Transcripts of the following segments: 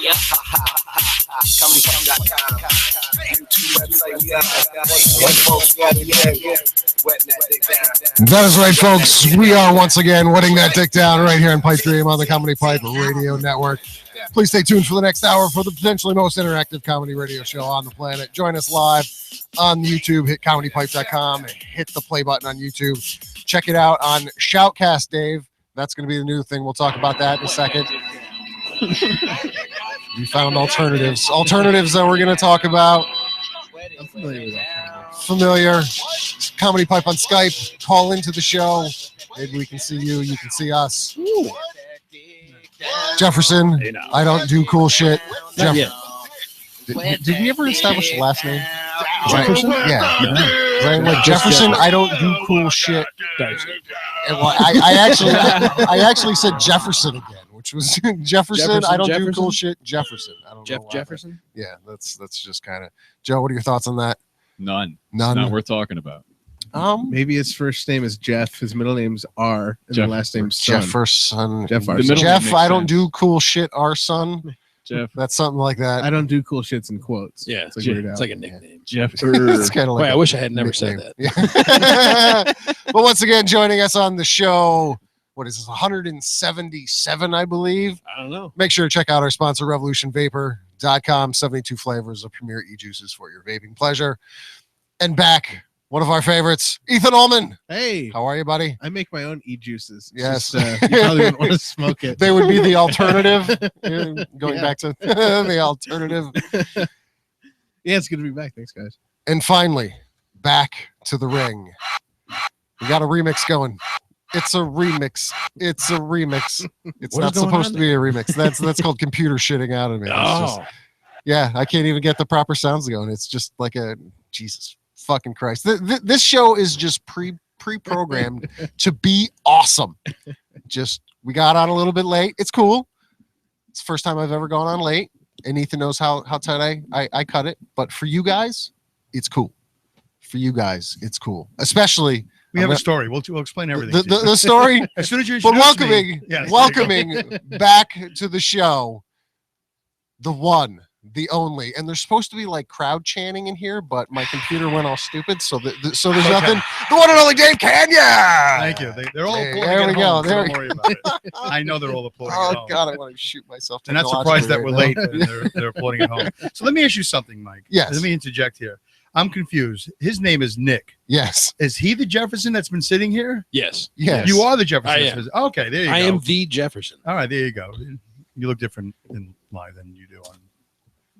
Yeah. Comedypipe.com. YouTube website. That is right, folks. We are once again wetting that dick down right here in Pipedream on the Comedypipe Radio Network. Please stay tuned for the next hour for the potentially most interactive comedy radio show on the planet. Join us live on YouTube. Hit comedypipe.com and hit the play button on YouTube. Check it out on Shoutcast, Dave. That's going to be the new thing. We'll talk about that in a second. We found alternatives. Alternatives that we're going to talk about. I'm familiar with that. Familiar. Comedypipe on Skype. Call into the show. Maybe we can see you. You can see us. Ooh. Jefferson. I don't do cool shit. Not yet. Did we ever establish the last name? Jefferson? Yeah. Right? Like Jefferson, I don't do cool shit. And well, I actually said Jefferson again, which was Jefferson. I don't do cool shit. Jefferson. I don't know why. Jefferson? Yeah, that's just kind of. Joe, what are your thoughts on that? None. None. Not worth talking about. Maybe his first name is Jeff, his middle name's R, and the last name's Son. Jefferson. Jeff R. Jeff, I don't do cool shit, our son. Jeff. That's something like that. I don't do cool shits in quotes. Yeah, it's like weird it's out. like a nickname. Jeff. It's kind of like Wait, I wish I had never said nickname. that. Yeah. But once again, joining us on the show, what is this, 177, I believe? I don't know. Make sure to check out our sponsor, revolutionvapor.com. 72 flavors of premier e-juices for your vaping pleasure. And back, one of our favorites, Ethan Ullman. Hey, How are you, buddy? I make my own e-juices. It's Yes. just, you probably wouldn't want to smoke it. They would be the alternative. Going Yeah. back to the alternative. Yeah, it's good to be back. Thanks, guys. And finally, back to the ring. We got a remix going. It's a remix. It's a remix. It's What not is going supposed on to be a remix. That's called computer shitting out of me. It's just, yeah, I can't even get the proper sounds going. It's just like a Jesus fucking Christ. This show is just pre-programmed to be awesome. Just we got on a little bit late. It's cool. It's the first time I've ever gone on late, and Ethan knows how tight I cut it. But for you guys, it's cool. For you guys, it's cool. Especially we have a story. We'll explain everything. the story. As soon as you But introduce welcoming back to the show, the one, the only, and there's supposed to be like crowd chanting in here, but my computer went all stupid, so there's nothing. The one and only Dave Kanyan. Thank you. They're all applauding. There we at go. home, so There don't worry about it. I know they're all applauding. Oh at home. God, I want to shoot myself. They're not surprised that we're late. technologically And they're applauding at home. So let me ask you something, Mike. Yes. Let me interject here. I'm confused. His name is Nick. Yes. Is he the Jefferson that's been sitting here? Yes. Yes. You are the Jefferson. I that's am. been- Okay, there you go. I am the Jefferson. All right, there you go. You look different in live than you do on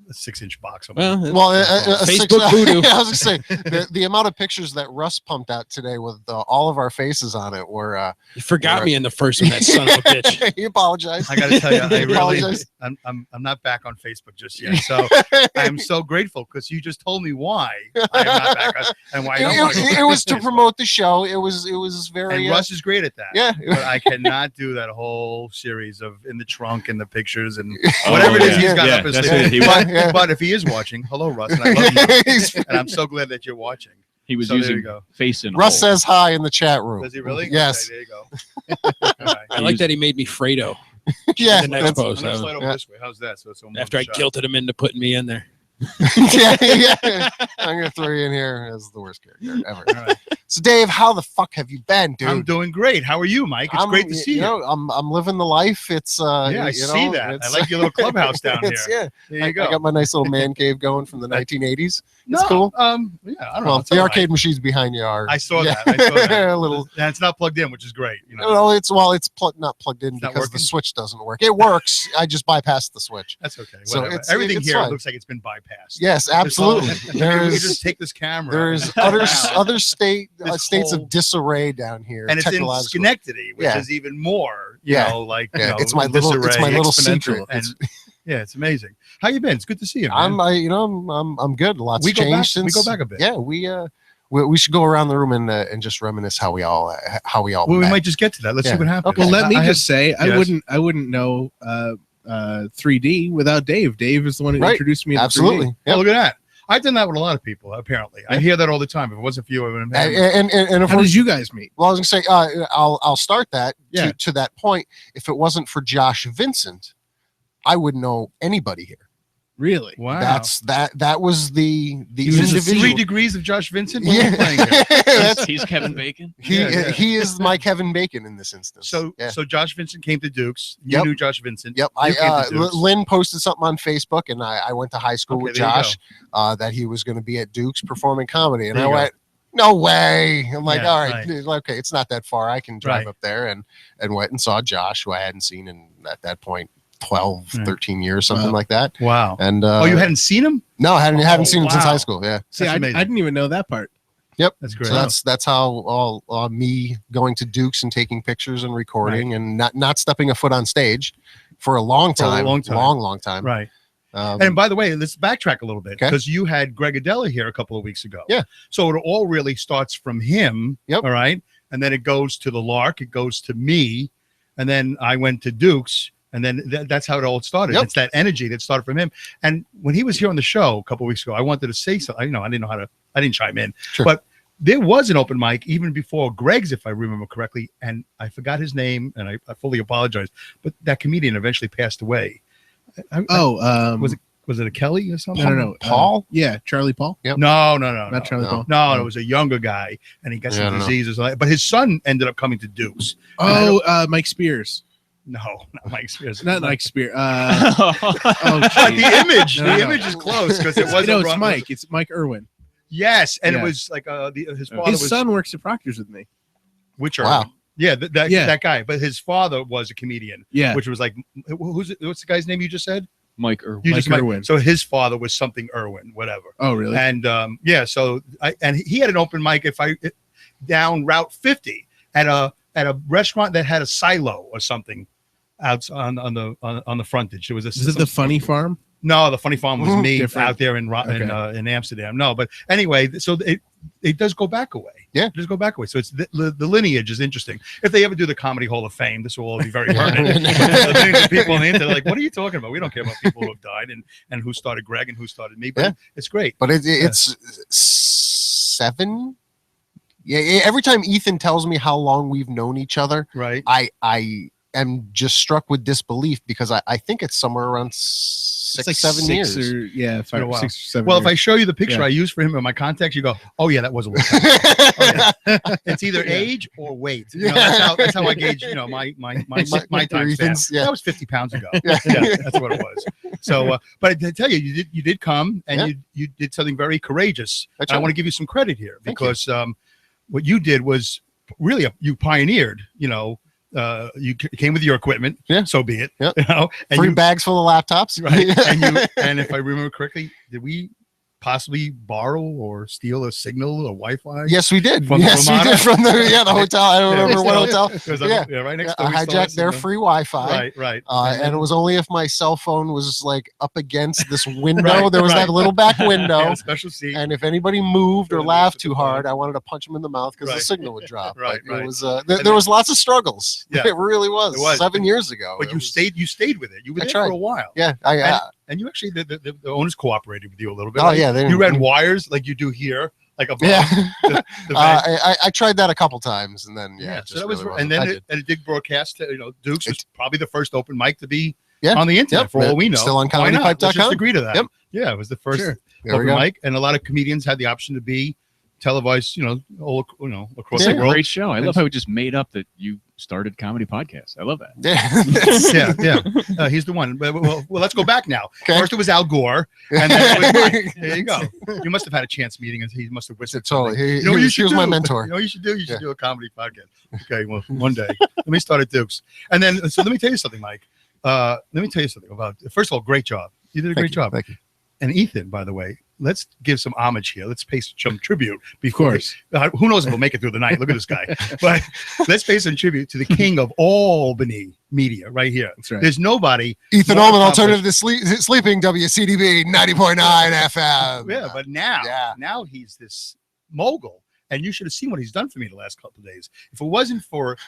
a 6-inch box. Well, Facebook Facebook voodoo. I was gonna say the amount of pictures that Russ pumped out today with all of our faces on it were. You forgot me in the first one, that son of a bitch. He apologized. I got to tell you, I really, Apologize. I'm not back on Facebook just yet. So I'm so grateful because you just told me why I'm not back on and why I don't want to go it was to promote the show. It was very. And Russ is great at that. Yeah. But I cannot do that whole series of in the trunk and the pictures and whatever it is he's got up his that's sleeve. it. He But if he is watching, hello, Russ. And I love you. And I'm so glad that you're watching. He was So there you using go. face and Russ says hi in the chat room. Does he really? Yes. Okay, there you go. All right. I like that he made me Fredo Yeah. the next that's- post. I'm gonna slide over Yeah. this way. How's that? So it's almost After I shot. guilted him into putting me in there. yeah. I'm gonna throw you in here as the worst character ever. All right. So, Dave, how the fuck have you been, dude? I'm doing great. How are you, Mike? It's great to see you. know, I'm living the life. It's Yeah, I you see know, that. I it's- like your little clubhouse down here. it's, yeah, There I you go. got my nice little man cave going from the 1980s. No, It's cool. Yeah, I don't know. Well, It's the all arcade right. machines behind you are. I saw yeah. that. I saw that. a little. And it's not plugged in, which is great. You know, Well, it's not plugged in It's not because the working? switch doesn't work. It works. I just bypassed the switch. that's okay. So Whatever. it's- Everything it's here fine. looks like it's been bypassed. Yes, It's all- absolutely. we There's just take this camera. there's and- other states whole- of disarray down here. and it's in technologically. Schenectady, which Yeah. is even more. Yeah. You know, like Yeah, you know, it's my little disarray, exponential. secret. And yeah, it's amazing. How you been? It's good to see you. Man. I'm good. Lots We go changed back- since we go back a bit. Yeah, we should go around the room and just reminisce how we all Well, we met. might just get to that. Let's Yeah. see what happens. Okay. Well, let me I just say, yes. I wouldn't know 3D without Dave. Dave is the one who Right. introduced me to 3D. Absolutely. Oh, Yep. look at that. I've done that with a lot of people. Apparently, I hear that all the time. If it wasn't for you, I wouldn't have. And if How we're, did you guys meet? well, I was gonna say I'll start that Yeah. to that point. If it wasn't for Josh Vincent, I wouldn't know anybody here. Really? Wow. That was the This is individual. 3 degrees of Josh Vincent. What are Yeah. you playing here? He's Kevin Bacon. He is my Kevin Bacon in this instance. So Josh Vincent came to Dukes. You Yep. knew Josh Vincent. Yep. You came to Dukes. Lynn posted something on Facebook, and I went to high school with there you Josh that he was going to be at Dukes performing comedy, and There I you go. went, no way. I'm like, Yeah, all right, okay, it's not that far. I can drive Right. up there, and went and saw Josh, who I hadn't seen in at that point 12, Right. 13 years, something like that. Wow. And You hadn't seen him? no, I haven't seen him since wow. high school. Yeah. See, That's I amazing. didn't even know that part. Yep. That's great. So that's how all me going to Dukes and taking pictures and recording and not stepping a foot on stage for a long time. Long time. Right. Um, And by the way, let's backtrack a little bit Okay. because you had Greg Adela here a couple of weeks ago. Yeah. So it all really starts from him. Yep. All right. And then it goes to the Lark. It goes to me. And then I went to Dukes. And then that's how it all started. Yep. It's that energy that started from him. And when he was here on the show a couple of weeks ago, I wanted to say something. I didn't know how to. I didn't chime in. Sure. But there was an open mic even before Greg's, if I remember correctly. And I forgot his name, and I fully apologize. But that comedian eventually passed away. Was it a Kelly or something? No. Paul? Yeah, Charlie Paul. Yep. No. Not Charlie No. Paul. No, it was a younger guy, and he got Yeah, I some don't know. diseases. But his son ended up coming to Dukes. Mike Spears. No, not Mike Spears. Not Mike Spears. But the image, No. is close because it wasn't. No, it's Mike. It's Mike Irwin. Yes, and Yeah. it was like his father His was son works at Proctor's with me. which Wow. are that guy, but his father was a comedian. Yeah. Which was like what's the guy's name you just said? Mike Irwin. You Mike just Irwin. So his father was something Irwin, whatever. Oh, really? And so he had an open mic down Route 50 at a restaurant that had a silo or something out on the frontage. There was Is it the Funny Farm? No, the Funny Farm was me Different. out there in Amsterdam. No, but anyway, so it does go back away. Yeah. It does go back away. So it's the lineage is interesting. If they ever do the Comedy Hall of Fame, this will all be very pertinent. The people on the internet are like, what are you talking about? We don't care about people who have died and who started Greg and who started me. But it's great. But it's 7. Yeah. Every time Ethan tells me how long we've known each other, Right. I am just struck with disbelief because I think it's somewhere around 6, 7 years. Six or 6 or 7 Well, years. if I show you the picture Yeah. I used for him in my contacts, you go, oh yeah, that was a long time. Oh, yeah. It's either age or weight. That's how I gauge, my time span. Ethan's, yeah. That was 50 pounds ago. Yeah, that's what it was. So, but I tell you, you did come and you did something very courageous. That's I right. want to give you some credit here Thank because what you did was really you pioneered. You came with your equipment. Yeah. So be it. Yep. And Free bags full of laptops. right. And if I remember correctly, did we possibly borrow or steal a signal or Wi-Fi? Yes, we did. From the Yes, we Ramada? did from the hotel. I don't remember what hotel. It was Yeah. right next I door. We stole hijacked it, their so- free Wi-Fi. Right. And it was only if my cell phone was like up against this window. Right, There was right. that little back window. Yeah, special seat. And if anybody moved or Yeah, laughed that's too the hard, point. I wanted to punch him in the mouth because the Right. signal would drop. Right, But right. It was And there then- was lots of struggles. Yeah. It really was. It was. 7 years ago. But It you was- stayed with it. You were I there tried. for a while. Yeah, And you actually the owners cooperated with you a little bit. Oh right? yeah, they You didn't- ran wires like you do here, like above Yeah, the vent. I tried that a couple times, and then Yeah, it so just that was, really and wasn't. I then did. it did broadcast. Dukes was It- probably the first open mic to be Yeah. on the internet. Yep. For all we know, Still on Why not? Let's just comedypipe.com. agree to that. Yep. Yeah, it was the first Sure. There we open go. mic, and a lot of comedians had the option to be televised. All across It's the a world. great show. I love how we just made up that you started comedy podcast. I love that. Yeah. He's the one. Well, let's go back now. Okay. First it was Al Gore, and then it was Mike. There you go. You must have had a chance meeting, and he must have whispered. Totally. something. He, You know what he you was, should he was do? my mentor. You know what you should do? You should Yeah. do a comedy podcast. Okay, well, one day. Let me start at Dukes. And then, so let me tell you something, Mike. Let me tell you something about, first of all, great job. You did a great job. Thank you. And Ethan, by the way, let's give some homage here. Let's pay some tribute. Of course. Who knows if we'll make it through the night. Look at this guy. But let's pay some tribute to the king of Albany media right here. That's right. There's nobody. Ethan more Ullman, accomplished- alternative to sleeping, WCDB 90.9 FM. Yeah, but now he's this mogul, and you should have seen what he's done for me the last couple of days. If it wasn't for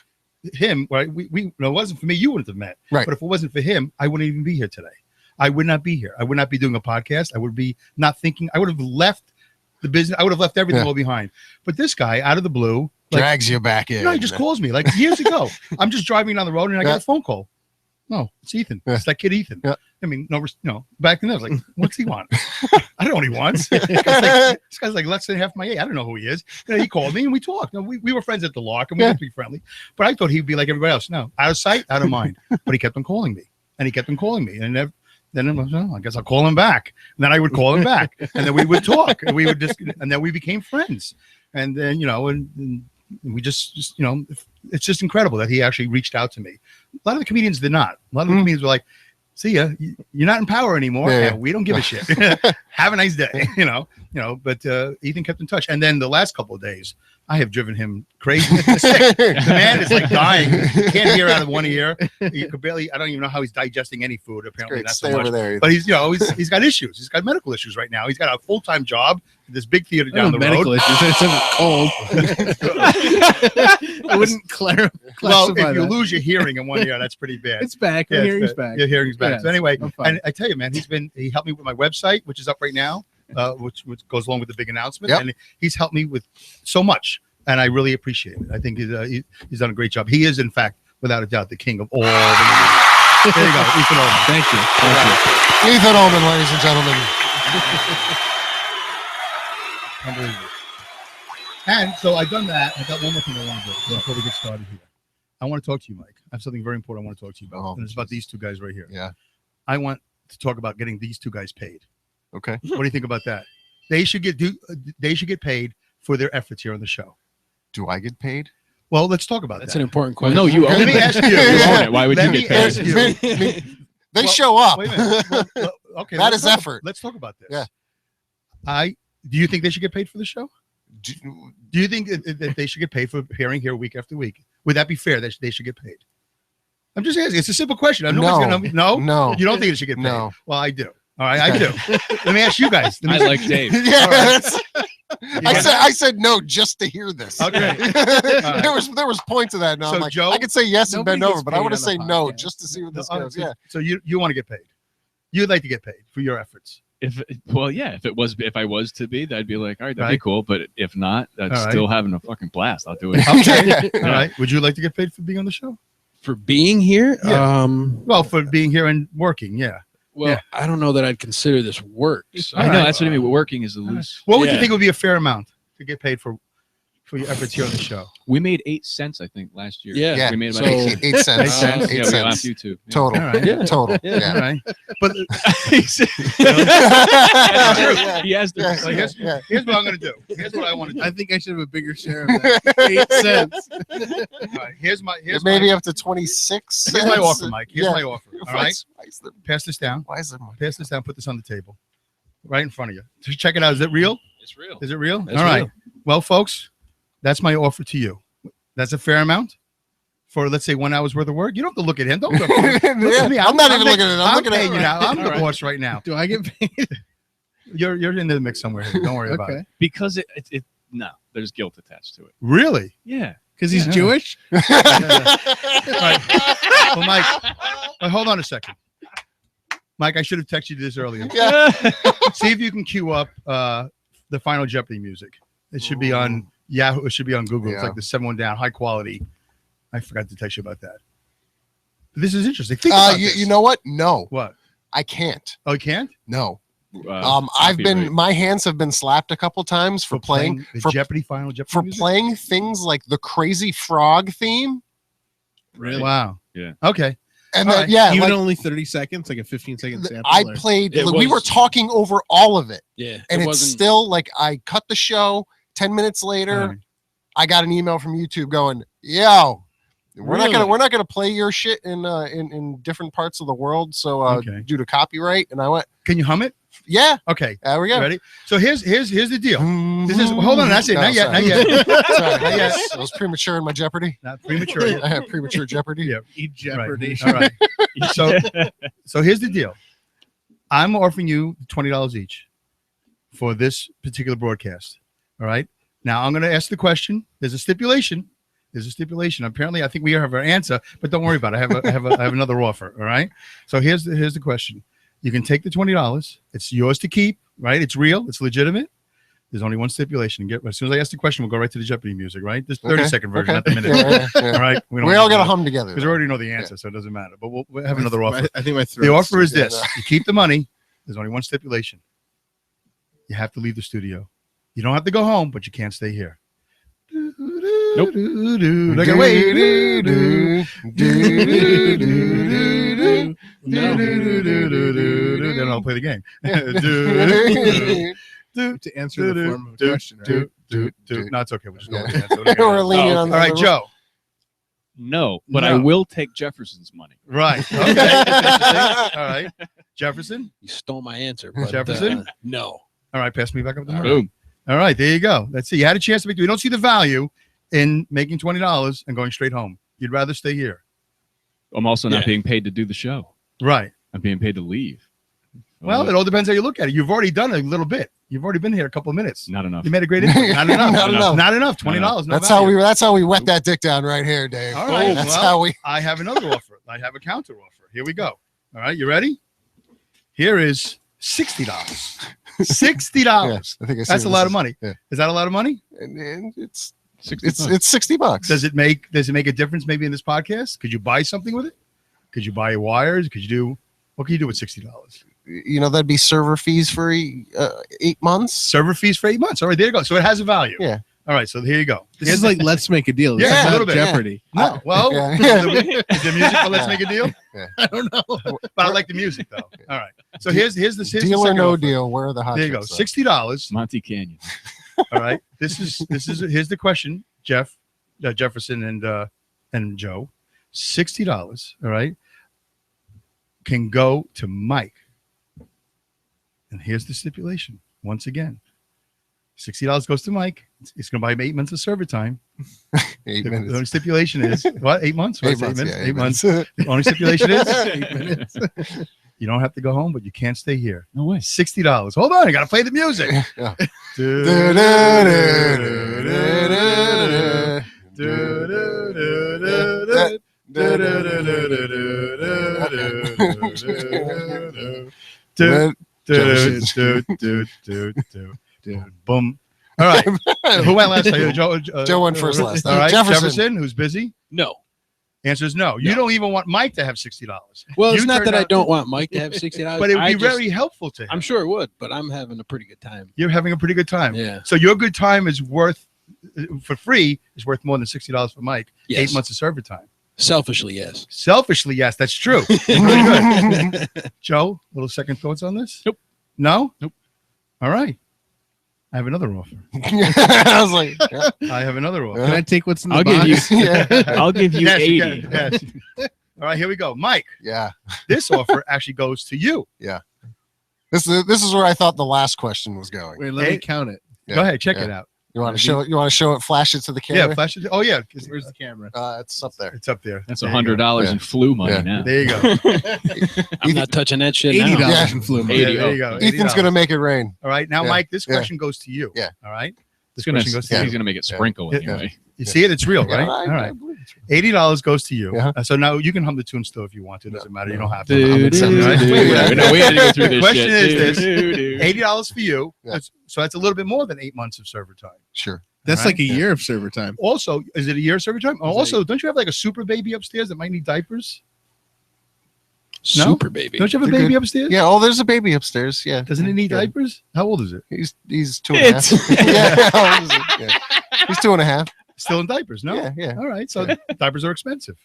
him, right? It wasn't for me, you wouldn't have met. Right. But if it wasn't for him, I wouldn't even be here today. I would not be here. I would not be doing a podcast. I would be not thinking. I would have left the business. I would have left everything all behind. But this guy, out of the blue, Drags you back in. he just calls me like years ago. I'm just driving down the road and I get a phone call. No, it's Ethan. Yeah. It's that kid Ethan. Yeah. I mean, back then I was like, what's he want? I don't know what he wants. This guy's like less than half my age. I don't know who he is. He called me and we talked. We were friends at the Lark and we had to be friendly. But I thought he'd be like everybody else. No, out of sight, out of mind. But he kept on calling me. And he kept on calling me. And then I was, I guess I'll call him back. And then I would call him back. And then we would talk. And and then we became friends. And then, and we just it's just incredible that he actually reached out to me. A lot of the comedians did not. A lot of the comedians were like, see ya, you're not in power anymore. Yeah. And we don't give a shit. Have a nice day. But Ethan kept in touch. And then the last couple of days, I have driven him crazy. The man is like dying. He can't hear out of one ear. He could barely, I don't even know how he's digesting any food. Apparently not so Stay much. over there. But he's he's got issues. He's got medical issues right now. He's got a full-time job at this big theater down the medical road. issues. It's cold. I wouldn't classify Well, if you that. lose your hearing in one ear, that's pretty bad. It's back. Yeah, Your it's hearing's bad. back. Your hearing's back. Yeah, So anyway, I'm fine. and I tell you, man, he helped me with my website, which is up right now, which goes along with the big announcement. Yep. And he's helped me with so much, and I really appreciate it. I think he's done a great job. He is, in fact, without a doubt, the king of all the movies. There you go, Ethan Ullman. Thank you. Thank you. Ethan Ullman, ladies and gentlemen. Unbelievable. And so I've done that. I got one more thing I want to do before we get started here. I want to talk to you, Mike. I have something very important I want to talk to you about. Oh, and it's about these two guys right here. Yeah. I want to talk about getting these two guys paid. Okay. What do you think about that? They should get paid for their efforts here on the show. Do I get paid? Well, let's talk about That's that. an important Well, question. no, you own Let me it. ask you. You own it. Why would Let you me get paid? ask you. They Well, show up. Wait a minute. Well, okay. That let's is talk- effort. Let's talk about this. Yeah. Do you think they should get paid for the show? Do- Do you think that they should get paid for appearing here week after week? Would that be fair that they should get paid? I'm just asking. It's a simple question. I know No. You don't think they should get paid? No. Well, I do. All right, I do. Let me ask you guys. I like Dave. Yeah, All right. that's- I said no just to hear this. Okay. there was points of that. And So, I'm like, Joe- I could say yes and Nobody bend over, gets but I paid want to on say the no podcast. just to see where this No, goes. Yeah. So you want to get paid? You'd like to get paid for your efforts? If I was to be, that'd be like, all right, that'd Right. be cool. But if not, that's All right. still having a fucking blast. I'll do it. Okay. All right. Would you like to get paid for being on the show? For being here, Yeah. Well, for being here and working, yeah. well, Yeah. I don't know that I'd consider this work. So, I know that's what I mean. Working is a loose. What would you Yeah. think would be a fair amount to get paid for your efforts here on the show? We made 8 cents, I think, last year. Yeah. Yeah. we made about So- 8 cents. 8 cents. 8 cents. 8 Yeah, we cents. laughed you too. Yeah. Total. All right. Yeah. Total. Yeah. All Yeah. right. But Yeah. He has the. Yeah. so here's, Yeah. here's what I'm going to do. Here's what I want to do. I think I should have a bigger share of that. 8 cents. All right. Here's Maybe up to 26. here's my cents. offer, Mike. Here's Yeah. my offer. All right. Why is there, Pass this down. why is there more? Pass this down. Put this on the table, right in front of you. Just check it out. Is it real? It's real. Is it real? That's All right. real. Well, folks, that's my offer to you. That's a fair amount for, let's say, 1 hour's worth of work. You don't have to look at him. Don't look at me. Yeah, I'm not even looking at it. I'm looking paying at you now. I'm All the right. boss right now. Do I get paid? You're in the mix somewhere here. Don't worry about Okay. it. Because it no, there's guilt attached to it. Really? Yeah. Because he's Yeah. Jewish? Right. Well, Mike, hold on a second. Mike, I should have texted you this earlier. Yeah. See if you can queue up the Final Jeopardy music. It should be on Yahoo. It should be on Google. It's Yeah. like the 7-1 down, high quality. I forgot to text you about that. But this is interesting. Think about this. You know what? No, What? I can't. Oh, you can't? No. I've been, copyright. my hands have been slapped a couple times for playing the for- Jeopardy Final Jeopardy for music? playing things like the Crazy Frog theme. Right. Wow. Yeah. Okay. And All then, right. yeah, Even like, only 30 seconds, like a 15-second sample. I or- played, It we were was- talking over all of it. Yeah. And it it's wasn't. still like, I cut the show 10 minutes later. All right. I got an email from YouTube going, yo, we're not Really? gonna play your shit in different parts of the world. So Okay. due to copyright. And I went, Can you hum it? yeah, Okay. there we go. Ready? So here's the deal. This is hold on. That's it. No, Not yet. sorry. Not yet. Sorry, Not yet. I was premature in my Jeopardy. Not premature. I had premature Jeopardy. Yeah. Eat Jeopardy. Right. All right. So here's the deal. I'm offering you $20 each for this particular broadcast. All right. Now I'm going to ask the question. There's a stipulation. Apparently, I think we have our answer, but don't worry about it. I have another offer. All right. So here's the question. You can take the $20. It's yours to keep. Right. It's real. It's legitimate. There's only one stipulation. As soon as I ask the question, we'll go right to the Jeopardy music, right? This Okay, 30-second version, okay. not the minute. Yeah. All right. We all got to hum together. Because we already know the answer, so it doesn't matter. But we'll have another offer. I think my The throat. offer is this. You keep the money. There's only one stipulation. You have to leave the studio. You don't have to go home, but you can't stay here. Nope. Like, wait. Then I'll play the game. To answer the form of a question, right? No, it's okay. We'll just go with the answer. We're leaning on All right, Joe. No, but No. I will take Jefferson's money. Right. Okay. All right. Jefferson. You stole my answer. But, Jefferson? No. All right. Pass me back up the mic. Boom. All right. There you go. Let's see. You had a chance to make. You don't see the value in making $20 and going straight home. You'd rather stay here. I'm also not Yeah. being paid to do the show. Right. I'm being paid to leave. Well, it all depends how you look at it. You've already done a little bit. You've already been here a couple of minutes. Not enough. You made a great input. Not enough. Not enough. Not enough. $20. No That's value. how we wet that dick down right here, Dave. All right. That's Well, how we. I have another offer. I have a counter offer. Here we go. All right. You ready? Here is $60. $60. Yes, I think I see That's a what lot this of money. Yeah. Is that a lot of money? And it's 60 it's bucks. it's $60. Does it make a difference maybe in this podcast? Could you buy something with it? Could you buy wires? Could you do what can you do with $60? You know, that'd be server fees for 8 months. Server fees for 8 months. All right, there you go. So it has a value. Yeah. All right, so here you go. This is like let's make a deal. This Yeah, is a not little bit. Jeopardy. No, well, Yeah. is the music for Let's Make a Deal? I don't know. But I like the music though. All right. So here's the Deal or second no offer. deal. Where are the hot There you go. chicks, though? $60. Monty Canyon. All right. This is here's the question, Jefferson and Joe. $60. All right. Can go to Mike. And here's the stipulation. Once again, $60 goes to Mike. It's going to buy him 8 months of server time. 8 The only minutes. stipulation is what? 8 months? What 8 is it, months. Yeah, 8 months. The only stipulation is 8 minutes. you don't have to go home, but you can't stay here. No way. $60. Hold on, I got to play the music. Yeah. Boom. All right. Who went last? Joe went first last. All right. Jefferson. Jefferson, who's busy. No. Answer is no. You don't even want Mike to have $60. Well, it's You not turned that I out- don't want Mike to have $60, But it would I be just- very helpful to him. I'm sure it would, but I'm having a pretty good time. You're having a pretty good time. Yeah. So your good time is worth, for free, is worth more than $60 for Mike. Yes. 8 months of server time. Selfishly, yes. Selfishly, yes, that's true. Really good. Joe, little second thoughts on this? Nope. No? Nope. All right. I have another offer. I was like, yeah. I have another offer. Can I take what's in the I'll box? give you. Yeah. I'll give you Yes, 80. you can. Yes. All right, here we go. Mike, Yeah. this offer actually goes to you. This is where I thought the last question was going. Wait, let me Hey. count it. Yeah. Go ahead, check Yeah. it out. You want to show it? You want to show it? Flash it to the camera. Yeah, flash it. Oh, yeah. 'Cause Where's the camera? It's up there. It's up there. That's There you go. $100 Yeah. in flu money Yeah. now. There you go. I'm not touching that shit $80 now. Yeah. in flu money. Yeah, 80. there you go. Ethan's $80. gonna make it rain. All right, now, Yeah. Mike, this Yeah. question goes to you. Yeah. All right. This He's gonna, question goes to Yeah. he's gonna make it Yeah. sprinkle Yeah. anyway. You see it? It's real, Yeah, right? I All right. believe it's real. $80 goes to you. Yeah. So now you can hum the tune still if you want to. It doesn't matter. You don't have to. I'm excited. Right? No, we had to go through The this question shit. is this. this. $80 for you. Yeah. So that's a little bit more than 8 months of server time. Sure. That's All right. like a year of server time. Also, is it a year of server time? Also, don't you have like a super baby upstairs that might need diapers? No? Super baby. Don't you have a They're baby good. upstairs? Yeah. Oh, there's a baby upstairs. Yeah. Doesn't it need Yeah. diapers? How old is it? He's 2.5. Yeah. How old is it? Yeah. He's 2.5. Still in diapers, no? Yeah. Yeah. All right. So diapers are expensive.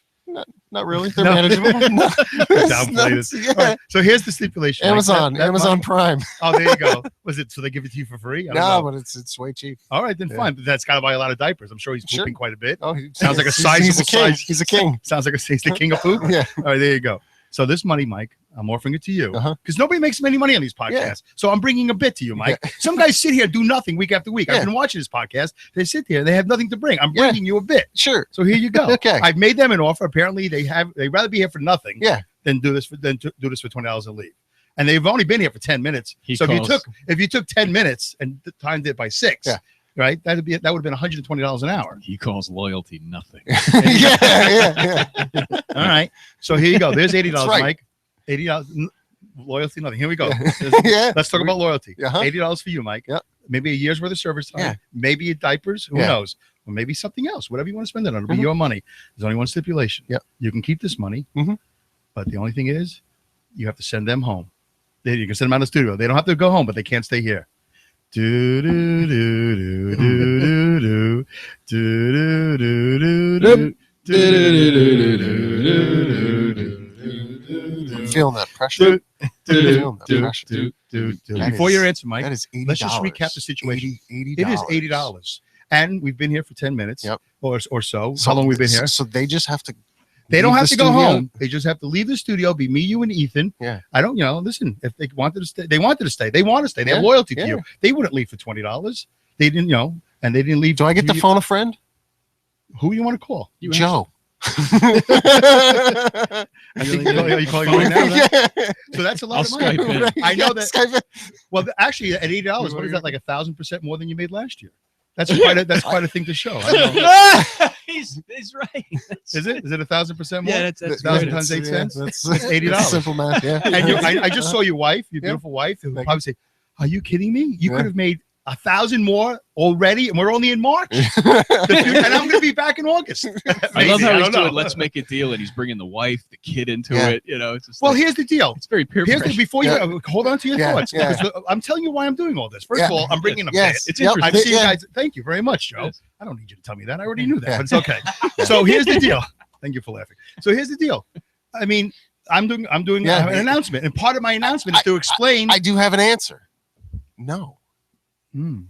Not really. They're No. manageable. No. Downplay this. Yeah. All right, so here's the stipulation. Mike. Amazon. That Amazon money- Prime. Oh, there you go. Was it so they give it to you for free? I don't No, know. but it's way cheap. All right, then Yeah. fine. But that's got to buy a lot of diapers. I'm sure he's Sure. pooping quite a bit. Oh, Sounds like a he's sizable a king. size. He's a king. Sounds like he's the king of poop. Yeah. All right, there you go. So this money, Mike, I'm offering it to you because Uh-huh. nobody makes any money on these podcasts. Yeah. So I'm bringing a bit to you, Mike. Some guys sit here and do nothing week after week. Yeah. I've been watching this podcast. They sit there and they have nothing to bring. I'm Yeah. bringing you a bit. Sure. So here you go. Okay. I've made them an offer. Apparently, they'd rather be here for nothing. Yeah. Than do this for $20 and leave. And they've only been here for 10 minutes. He So calls- if you took 10 minutes and timed it by 6, Yeah. right? That would have been $120 an hour. He calls loyalty nothing. Yeah. All right. So here you go. There's $80, That's right. Mike. $80. Loyalty, nothing. Here we go. Yeah. Let's talk about loyalty. Uh-huh. $80 for you, Mike. Yep. maybe a year's worth of service time, Yeah. maybe diapers, who Yeah. knows? Or maybe something else, whatever you want to spend it on. It'll be your money. There's only one stipulation. Yep. You can keep this money, but the only thing is you have to send them home. You can send them out of the studio. They don't have to go home, but they can't stay here. Do do do do do do do do do I'm feeling that pressure. Feeling that pressure. Before your answer, Mike, That is $80. let's just recap the situation. $80. It is $80, and we've been here for 10 minutes, Yep. or so. How long we've been here? So they just have to. They don't leave have the to go studio? home. They just have to leave the studio. Be me, you, and Ethan. Yeah. I don't. Listen. If they wanted to stay, they wanted to stay. They want to stay. They have Yeah. loyalty to Yeah. you. They wouldn't leave for $20. They didn't. And they didn't leave. Do I get to phone a friend? Who you want to call? Joe. I think are you calling right now? Yeah. So that's a lot I'll of money. Skype in. Right, I know yeah, that- Skype in. Well, actually, at $80, what is that? Like 1,000% more than you made last year. That's quite a thing to show. I don't know. He's right. Is it 1,000% more? Yeah, that's 1,000 Yeah, times 8 cents. That's That's $80. that's simple math. Yeah. And I just saw your wife, your beautiful wife, who would probably say, "Are you kidding me? You Yeah. could have made 1,000 more already, and we're only in March, and I'm going to be back in August." I love how he's don't know. doing. Let's make a deal, and he's bringing the wife, the kid into Yeah. it. It's just Well, like, here's the deal. it's very peer pressure. Before you hold on to your Yeah, thoughts, yeah. because I'm telling you why I'm doing all this. First Yeah. of all, I'm bringing a Yes. bit. It's Yep. I've interesting. seen Yeah. guys. Thank you very much, Joe. Yes. I don't need you to tell me that. I already knew that, Yeah. but it's okay. So here's the deal. Thank you for laughing. So here's the deal. I mean, I'm doing Yeah. an announcement, and part of my announcement is to explain. I do have an answer. No.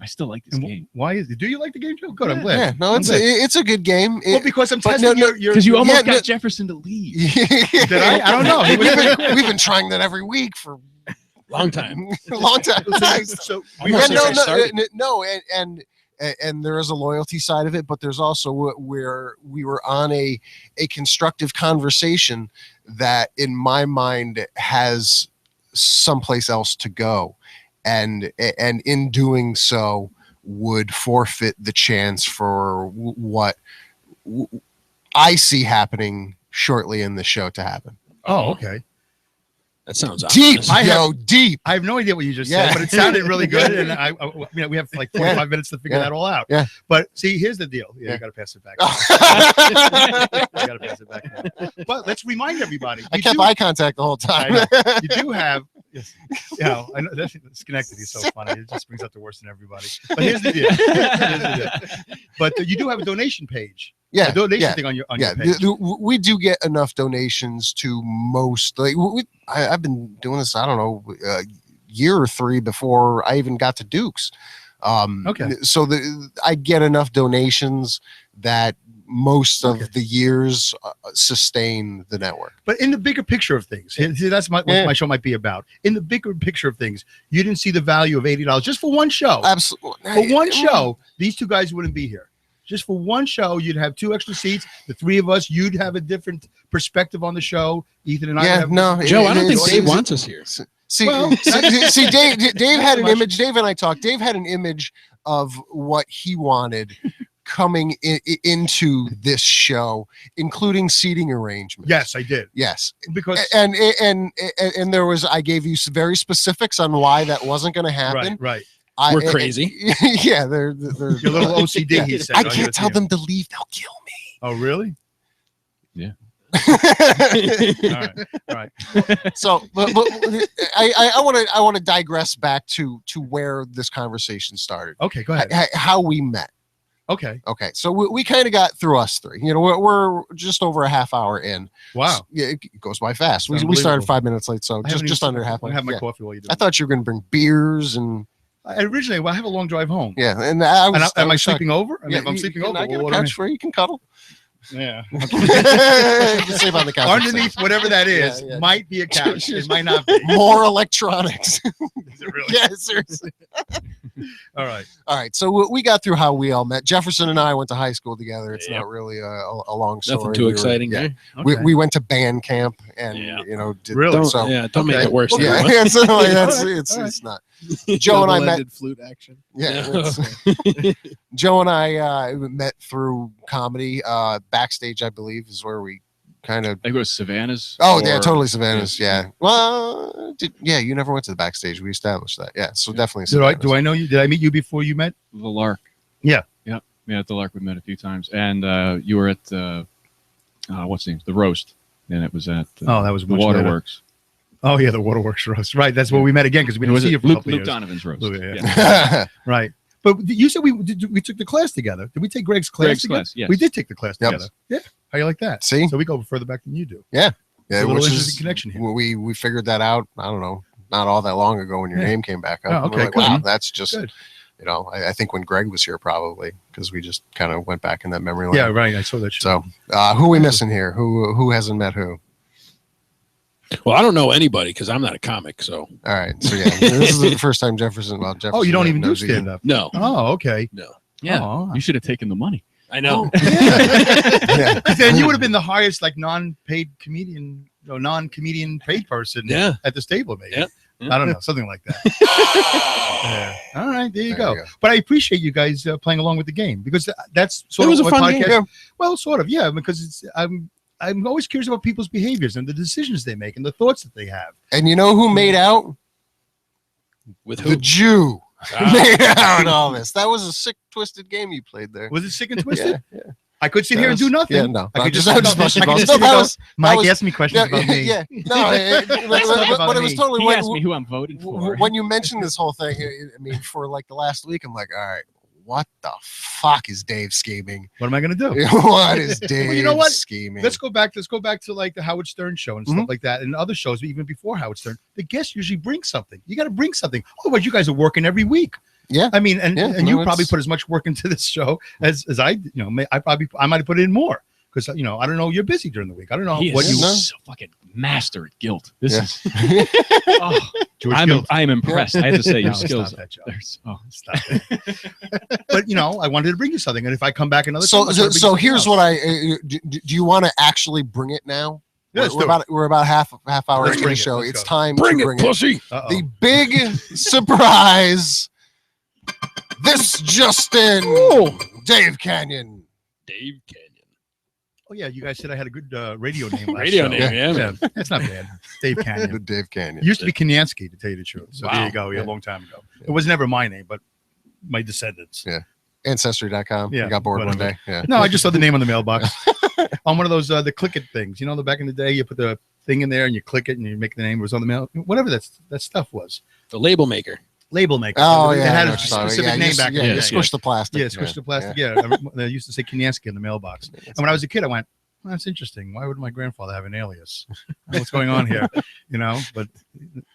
I still like this And game why is it? Do you like the game, Joe? Good. I'm glad. Yeah. No, I'm glad. it's a good game. Well, because I'm but testing no, your. because you almost Yeah, got no- Jefferson to leave. Did I? I don't know. We've been trying that every week for Long time. a long time. So I'm Yeah, not no, sure I no, started. no, and there is a loyalty side of it, but there's also where we were on a constructive conversation that, in my mind, has someplace else to go, and in doing so, would forfeit the chance for what I see happening shortly in the show to happen. Oh, okay. That sounds Deep, ominous. deep. I have no idea what you just Yeah. said, but it sounded really good, and we have like 45 minutes to figure Yeah. that all out. Yeah. But see, here's the deal. Yeah, Yeah. you got to pass it back. I got to pass it back. But let's remind everybody. I you kept do- eye contact the whole time. You do have, I know that's Schenectady is so funny. It just brings out the worst in everybody. But here's the deal. But you do have a donation page. Yeah, A donation yeah. thing on your Yeah, page. we do get enough donations to most. Like I've been doing this, I don't know, a year or three before I even got to Duke's. Okay. So I get enough donations that most of Okay. the years sustain the network. But in the bigger picture of things, see, that's what Yeah. my show might be about. In the bigger picture of things, you didn't see the value of $80 just for one show. Absolutely. For one show, these two guys wouldn't be here. Just for one show, you'd have 2 extra seats. The 3 of us, you'd have a different perspective on the show. Ethan and I. Yeah, have no. Joe, I don't think it's- Dave wants us here. See, Well, see, Dave had an much. image. Dave and I talked. Dave had an image of what he wanted coming into this show, including seating arrangements. Yes, I did. Yes, Because and there was. I gave you some very specifics on why that wasn't going to happen. right. I- We're crazy. Yeah, they're Your little OCD, he said. I I'll give can't it to tell you. them to leave; they'll kill Oh, really? me. All right. So, but I want to digress back to where this conversation started. Okay, go ahead. How we met. Okay. Okay, so we kind of got through us three. We're just over a half hour in. Wow. Yeah, it goes by fast. We Unbelievable. started 5 minutes late, so I haven't just even- under half. I have my Yeah. coffee while you do I it. thought you were going to bring beers and Originally, I have a long drive home. yeah, and I was. Am I was shocked. sleeping over? I mean, Yeah, if I'm you- sleeping can over, I get what a do I couch for you? You can cuddle. mean? Yeah. You can sleep on the couch. Underneath whatever that is Yeah, yeah. might be a couch. It might not be. More electronics. Is it really? Yeah, seriously. All right. All right, so we got through how we all met. Jefferson and I went to high school together. It's Yep. not really a long story. Nothing too We were- exciting yeah. there. We, Okay. we went to band camp and Yeah. did, Really? Don't, so don't make okay. it worse. Well, than yeah, it was. so like, that's All right, it's all right. it's not. Joe and I met. Double-ended flute action. Yeah, No. it's- Joe and I met through comedy. Backstage, I believe, is where we kind of. I think it was Savannah's. Oh yeah, or- totally Savannah's. Yeah. Well, you never went to the backstage. We established that. Yeah. So definitely. Savannah's. Do I know you? Did I meet you before you met? The Lark. Yeah. Yep. Yeah, at the Lark we met a few times, and you were at what's the name? The Roast, and it was at That was much Waterworks. Oh yeah, the Waterworks roast. Right, that's where we met again because we didn't see you for a Luke, couple of Luke years. Donovan's Roast. Luke, yeah. Yeah. Right, but you said we took the class together. Did we take Greg's class? Greg's together? class, yes. We did take the class Yep. together. Yeah. How you like that? See? So we go further back than you do. Yeah, a little which interesting is connection here. We figured that out. I don't know, not all that long ago when your Yeah. name came back up. Oh, And we're okay, like, good. wow, that's just Good. I think when Greg was here probably because we just kind of went back in that memory lane. Yeah, right. I saw that. Show. So who we missing here? Who hasn't met who? Well, I don't know anybody because I'm not a comic. So All right, so yeah, this is the first time Jefferson. Well, Jefferson. Oh, you don't even do knows you. stand up. no, Oh, okay. no. Yeah, Oh. you should have taken the money. I know. Yeah. Then you would have been the highest like non-paid comedian, non-comedian paid person Yeah. at the stable, maybe. Yeah. I don't know, something like that. Yeah. All right, there you There go. you go. But I appreciate you guys playing along with the game because that's sort It was of a what fun podcast. game. Well, sort of, yeah, because I'm always curious about people's behaviors and the decisions they make and the thoughts that they have. And you know who made out? With The who? Jew Ah. made out in all this. That was a sick, twisted game you played there. Was it sick and twisted? Yeah, I could sit here and do nothing. Yeah, no. I I'm could just, just, I'm just busting I could balls. just No, sit here that and go, was Mike was- asked me questions about me. yeah. No, about but it was me. totally He when, asked me who I'm voting for. when you mentioned this whole thing. I mean, for like the last week, I'm like, all right, what the fuck is Dave scheming? What am I going to do? What is Dave Well, you know what? scheming? Let's go back to like the Howard Stern show and stuff like that, and other shows even before Howard Stern. The guests usually bring something. You got to bring something. Otherwise, you guys are working every week. Yeah. I mean, and Yeah, and you no, probably it's- put as much work into this show as I, I might have put in more because I don't know you're busy during the week. I don't know He what is you. know. so fucking master at guilt. This Yeah. is. Oh, Jewish guilt. I'm impressed. I have to say, your No, stop skills. that, Joe. There's, Stop it. But I wanted to bring you something, and if I come back another So, time, I'll try to bring so something here's else. what do you want to actually bring it now? Yeah, let's we're do it. about half hour Let's into the bring it. show. Let's It's go. time Bring to it, bring pussy. Uh-oh. the big surprise. This Justin Dave Kanyan. Dave Kanyan. Oh yeah, you guys said I had a good radio name. Last Radio show. name, yeah. Yeah, that's not bad. Dave Kanyan. Dave Kanyan. It used to be Kanyansky, to tell you the truth. So there Wow. you go. Yeah, Yeah. a long time ago. It was never my name, but my descendants. Yeah. Ancestry.com. Yeah, You got bored one whatever. day. Yeah. No, I just saw the name on the mailbox on one of those the click it things. The back in the day, you put the thing in there and you click it and you make the name. It was on the mail. Whatever that stuff was. The label maker. Label maker. Oh, It yeah. I had know a what you're talking about. specific Yeah, name you- back in yeah, the you day. squish the plastic. Yeah, squish the plastic. Yeah. They used to say Kanyansky in the mailbox. And when I was a kid, I went, well, that's interesting. Why would my grandfather have an alias? What's going on here? But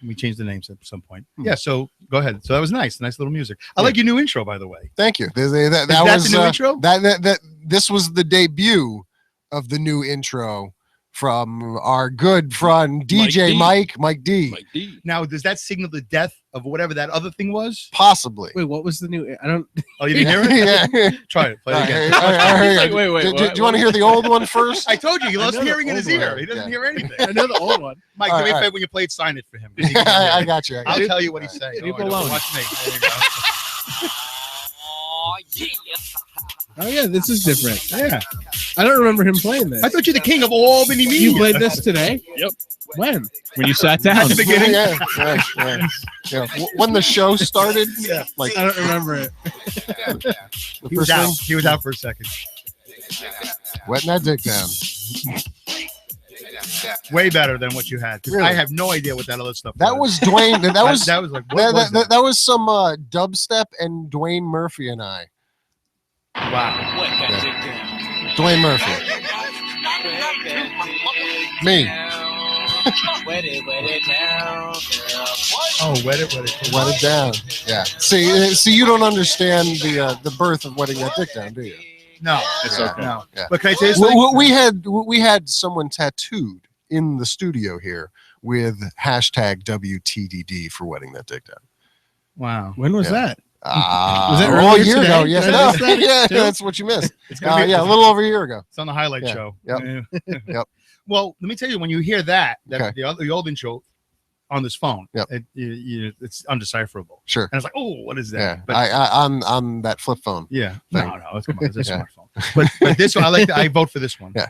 we changed the names at some point. Yeah, so go ahead. So that was nice. Nice little music. I like your new intro, by the way. Thank you. That that was the new intro? That this was the debut of the new intro from our good friend DJ D. Mike D. Mike D. Now, does that signal the death of whatever that other thing was? Possibly. Wait, what was the new? I don't. Oh, you didn't hear it? Yeah. Try it. Play it again. All right. Wait, Do you want to hear the old one first? I told you, he lost know the hearing in his old ear. one. He doesn't Yeah. hear anything. I know the old one. Mike, All do me a right. favor when you play it, sign it for him. I got you. I got I'll you. tell you what he's saying. Leave Oh, I him know. alone. Watch me. There you go. Oh yeah, this is different. Yeah. I don't remember him playing this. I thought you're the king of Albany media. You played this today? Yep. When? when you sat down. At the beginning. Yeah. When the show started, Yeah. like I don't remember it. the He was first out. thing, He was out for a second. wetting that dick down. Way better than what you had. 'Cause Really? I have no idea what that other stuff That was Dwayne. That was that was like what was that was some dubstep and Dwayne Murphy and I. Wow. Dwayne Murphy. Me. Oh, wet it. Wet it down. Yeah. See, you don't understand the birth of wetting that dick down, do you? No, It's Yeah. okay. no. Yeah. But can I tell you something? We had someone tattooed in the studio here with hashtag WTDD for wetting that dick down. Wow. When was Yeah. that? Was that a earlier year today? ago? Yes, Did I miss that yeah, too? that's what you missed. It's gonna be, Yeah, a little over a year ago. It's on the highlight Yeah. show. Yep. Yeah. Yep. Well, let me tell you, when you hear that Okay. the old intro on this phone, Yep. it's undecipherable. Sure. And it's like, oh, what is that? Yeah, But on that flip phone. yeah, thing. no, it's come on, it's a Yeah. smartphone. But this one, I vote for this one. Yeah.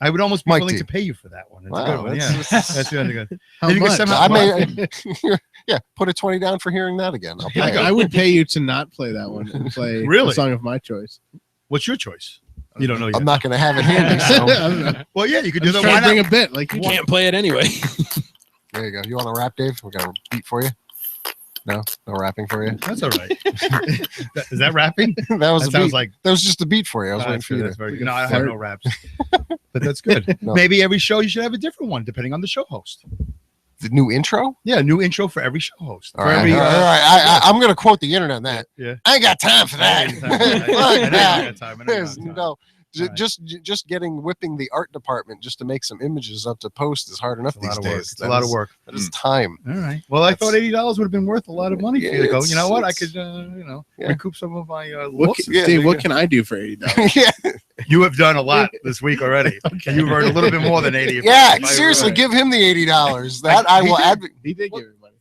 I would almost be Mike willing D. to pay you for that one. It's a Wow, good one. that's- Yeah, that's really good. How And you can much? somehow- I may, yeah, put a 20 down for hearing that again. I'll pay it. I would pay you to not play that one and play Really? a song of my choice. What's your choice? You don't know yet. I'm not going to have it handy. I So don't know. Well, yeah, you could I'm do just that. trying Why to bring not? a bit. Like You can't play it anyway. there you go. You want to rap, Dave? We got a beat for you. No rapping for you. That's all right. Is that rapping? That was That a sounds beat. like That was just a beat for you. I was Oh, waiting that's for good. you. That's To, very good. No, I have no raps, but that's good. No. Maybe every show you should have a different one depending on the show host. the new intro. Yeah, new intro for every show host. All For right, every, all right. I'm going to quote the internet on that. Yeah. I ain't got time for that. Fuck that. There's No. no. Right. Just whipping the art department just to make some images up to post is hard enough It's a lot these of work. days. It's a lot of work. That is time. All right. Well, I thought $80 would have been worth a lot of money for you to go. it's- You know what? I it's- could, yeah. recoup some of my What losses. can, Yeah, Dave, there what you can I do for $80? yeah, You have done a lot this week already, and you've earned a little bit more than 80. yeah. if I- Seriously, right. give him the $80. That I He will did. advocate. He did give me money.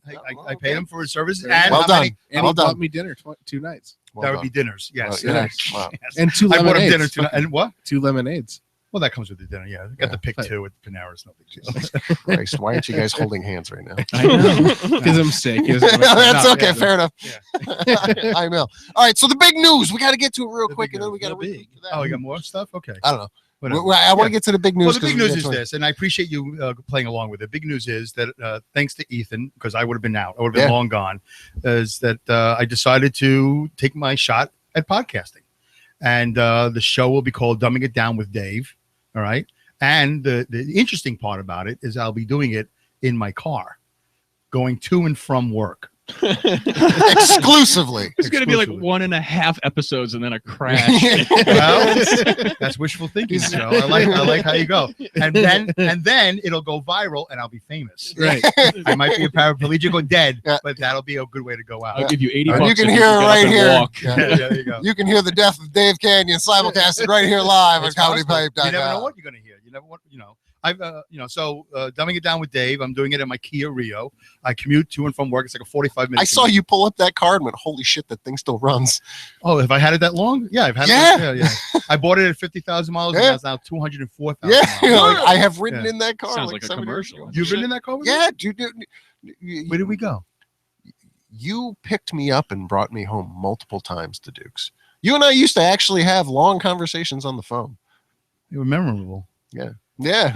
I paid him for his services, Very and well how done. many- And Well he done. bought me dinner 2 nights. that would be dinners. Yes. Well, yeah. Yes. Wow. Yes. And 2 I bought him lemonades. dinner tonight. And what? 2 lemonades. Well, that comes with the dinner. Yeah, got to pick Right. 2 at Panera's. No big deal. Jesus Christ, why aren't you guys holding hands right now? I know. Because I'm sick. He doesn't wanna- That's No, okay. yeah. Fair enough. Yeah. I know. All right. So the big news. We got to get to it real The quick, big and then we news. got to The big. Oh, you got more stuff? Okay. I don't know. Whatever. I want to Yeah. get to the big news. Well, the 'cause big we news got is to- this, and I appreciate you playing along with it. Big news is that thanks to Ethan, because I would have been out, I would have been Yeah. long gone, is that I decided to take my shot at podcasting. And the show will be called Dumbing It Down with Dave. All right. And the interesting part about it is I'll be doing it in my car, going to and from work. exclusively. It's going to be like Exclusively. 1.5 episodes and then a crash. Well, that's wishful thinking, Joe. I like how you go. And then it'll go viral and I'll be famous. Right. I might be a paraplegic or dead, Yeah. but that'll be a good way to go out. I'll give you 80 And bucks. you can if hear it get up right and here. walk. Yeah. Yeah, there you go. You can hear the death of Dave Canyon simulcasted right here live on It's possible. ComedyPipe.com. You never know what you're going to hear. You never want, I've, so Dumbing It Down with Dave. I'm doing it in my Kia Rio. I commute to and from work. It's like a 45-minute. I saw you pull up that car and went, "Holy shit, that thing still runs!" Oh, have I had it that long? Yeah, I've had Yeah. it. Yeah. I bought it at 50,000 miles. Yeah. And it's now 204,000 Yeah, miles. I have ridden Yeah. in that car. Sounds like a 7 years commercial. ago. You've been in that car with me? Yeah, dude. Where did we go? You picked me up and brought me home multiple times to Duke's. You and I used to actually have long conversations on the phone. You were memorable. Yeah,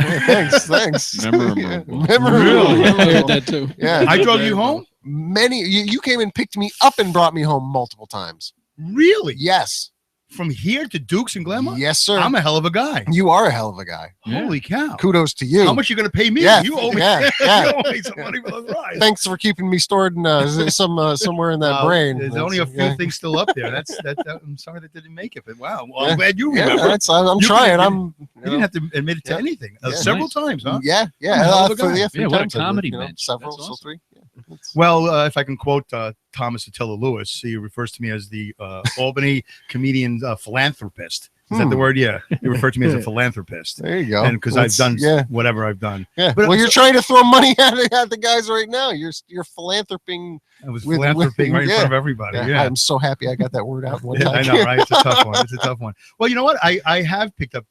thanks. Memorable. Yeah, Really? I heard memorable. that too. Yeah, I drove you home? You came and picked me up and brought me home multiple times. Really? Yes, From here to Dukes and Glenmont? yes, sir. I'm a hell of a guy. You are a hell of a guy. Yeah. Holy cow. Kudos to you. How much you going to pay me? Yeah, You owe me, yeah, you yeah. owe me some money for those rides. Thanks for keeping me stored in somewhere in that Wow, brain. There's only a few things still up there. I'm sorry that didn't make it, but wow. Well, Yeah. I'm glad you Yeah, remember. I'm You trying. could've- I'm. You didn't have to admit it to Yeah. anything. Yeah. Several Nice. times, huh? Yeah, I'm a hell of a guy. three Yeah, what a times I did, comedy bench. Several, That's so awesome. 3. Yeah. It's- Well, if I can quote Thomas Attila Lewis, he refers to me as the Albany comedian philanthropist. Is that the word? Yeah. He referred to me as a philanthropist. There you go. And because I've Let's- done yeah, whatever I've done. yeah. But- Well, you're trying to throw money at the guys right now. You're philanthroping. I was With- philanthroping right in yeah. front of everybody. Yeah, Yeah. I'm so happy I got that word out one Yeah, time. I know, right? It's a tough one. It's a tough one. Well, you know what? I have picked up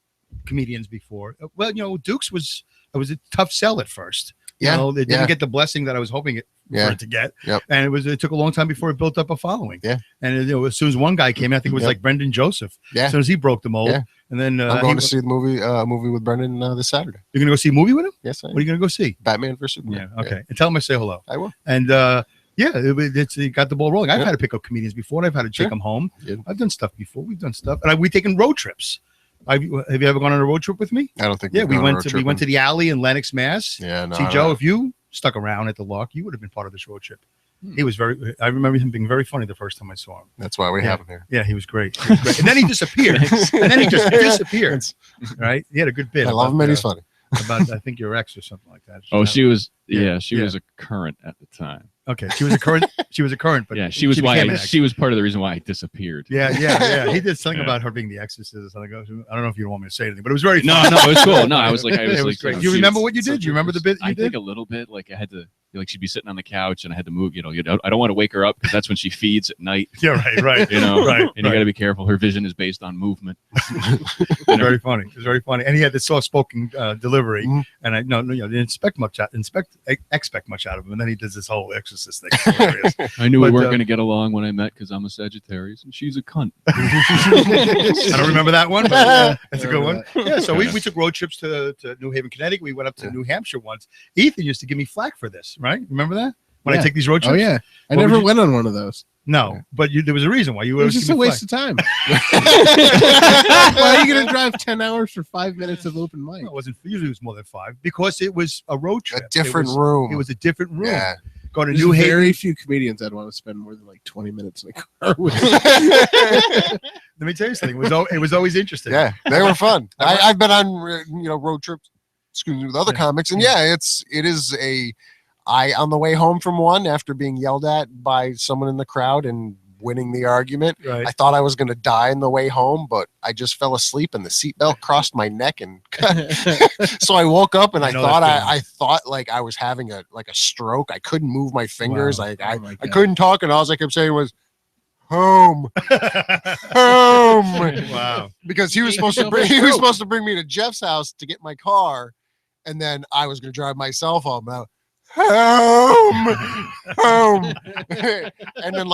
comedians before. Well, Dukes was a tough sell at first. Yeah, It didn't yeah. get the blessing that I was hoping for Yeah. it to get. Yep. And it took a long time before it built up a following. Yeah. And as soon as one guy came in, I think it was Yep. like Brendan Joseph. Yeah. As soon as he broke the mold. Yeah. And then I'm going to see the movie with Brendan this Saturday. you're gonna go see a movie with him? Yes, I What are you gonna go see? Batman vs Superman. Yeah. Okay. And tell him I say hello. I will. And it got the ball rolling. I've Yeah. had to pick up comedians before, and I've had to take Sure. them home. Yeah. I've done stuff before. We've done stuff, and we've taken road trips. Have you ever gone on a road trip with me? I don't think. Yeah, we've we gone on a went road to we trip went to and- the alley in Lenox, Mass. Yeah, no. See, no. Joe, if you stuck around at the Lock, you would have been part of this road trip. He was I remember him being very funny the first time I saw him. That's why we Yeah. have him here. Yeah, he was great. He was great. And then he disappeared. And then he just disappeared. Right? He had a good bit. I love him and he's funny. About I think your ex or something like that. Oh, she was. Yeah. Yeah, she Yeah. was a current at the time. Okay, she was a current. She was a current, but Yeah, she was became an ex. she was part of the reason why I disappeared. Yeah. He did something Yeah. about her being the exorcist or something. I don't know if you want me to say anything, but it was very No, funny. it was cool. No, I was like, It was great. Do you remember what you did? Do you remember the bit you I did? think a little bit. Like I had to like she'd be sitting on the couch and I had to move, I don't want to wake her up because that's when she feeds at night. Yeah, right. Right. And you right. got to be careful. Her vision is based on movement. It's very funny. It's very funny. And he had this soft-spoken delivery, and I didn't expect much out of him. And then he does this whole exorcist thing. It's hilarious. I knew we But, weren't going to get along when I met because I'm a Sagittarius and she's a cunt. I don't remember that one, but that's a good one. Remember Yeah, so we took road trips to New Haven, Connecticut. We went up to New Hampshire once. Ethan used to give me flack for this, right? Remember that? When I take these road trips? Oh, yeah. I What would never you- went on one of those. No, but there was a reason why you It were was just a waste of time. Why are you going to drive 10 hours for 5 minutes of open mic? It wasn't usually it was more than 5 because it was a road trip. A different it was, room. It was a different room. Yeah. Go to There's New Haven. very few comedians I'd want to spend more than like 20 minutes in a car with. Let me tell you something. It was always interesting. Yeah, they were fun. I've been on road trips, with other comics, and it is on the way home from one after being yelled at by someone in the crowd and winning the argument. Right. I thought I was going to die on the way home, but I just fell asleep and the seatbelt crossed my neck, and so I woke up and I know thought that feeling. I thought like I was having a stroke. I couldn't move my fingers. Wow. I Oh my I God. couldn't talk, and all I kept saying was home, home. Wow. Because he was supposed to bring me to Jeff's house to get my car, and then I was going to drive myself home. And home. And then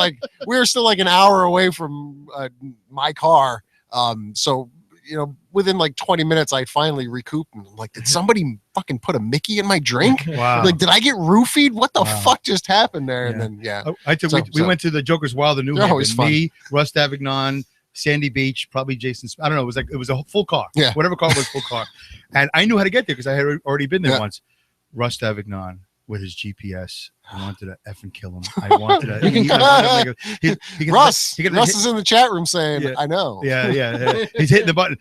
we were still like an hour away from my car. So within 20 minutes, I finally recouped. And I'm like, did somebody fucking put a Mickey in my drink? Wow. Like, did I get roofied? What the Wow. fuck just happened there? Yeah. And then We went to the Joker's Wild in New They're Haven. always fun. Me, Russ Davignon, Sandy Beach, probably Jason. I don't know. It was a full car. Yeah. Whatever car was full car. And I knew how to get there because I had already been there Yeah. once. Russ Davignon with his GPS. I wanted to effing kill him. I wanted to. Russ is in the chat room saying, Yeah. I know. Yeah. He's hitting the button.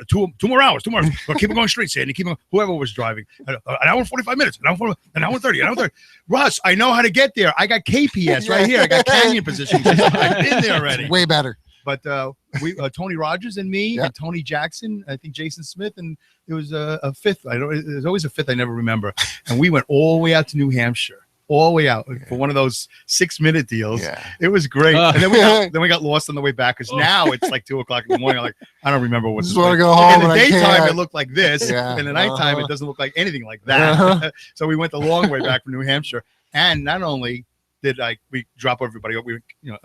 2 more hours. Well, keep it going straight, Sandy. Keep it. Whoever was driving. An hour and 45 minutes. An hour 30. Russ, I know how to get there. I got KPS right here. I got Kanyan position. I've been there already. Way better. But we Tony Rogers and me Yeah. and Tony Jackson, I think Jason Smith, and there was a fifth. There's always a fifth I never remember. And we went all the way out to New Hampshire. All the way out for one of those 6-minute deals. Yeah. It was great. And then we got lost on the way back because now it's like 2 o'clock in the morning. I'm like, I don't remember what. Just want to go home. In the and I daytime, can't. it looked like this. Yeah. In the nighttime, it doesn't look like anything like that. Uh-huh. So we went the long way back from New Hampshire. And not only did we drop everybody off,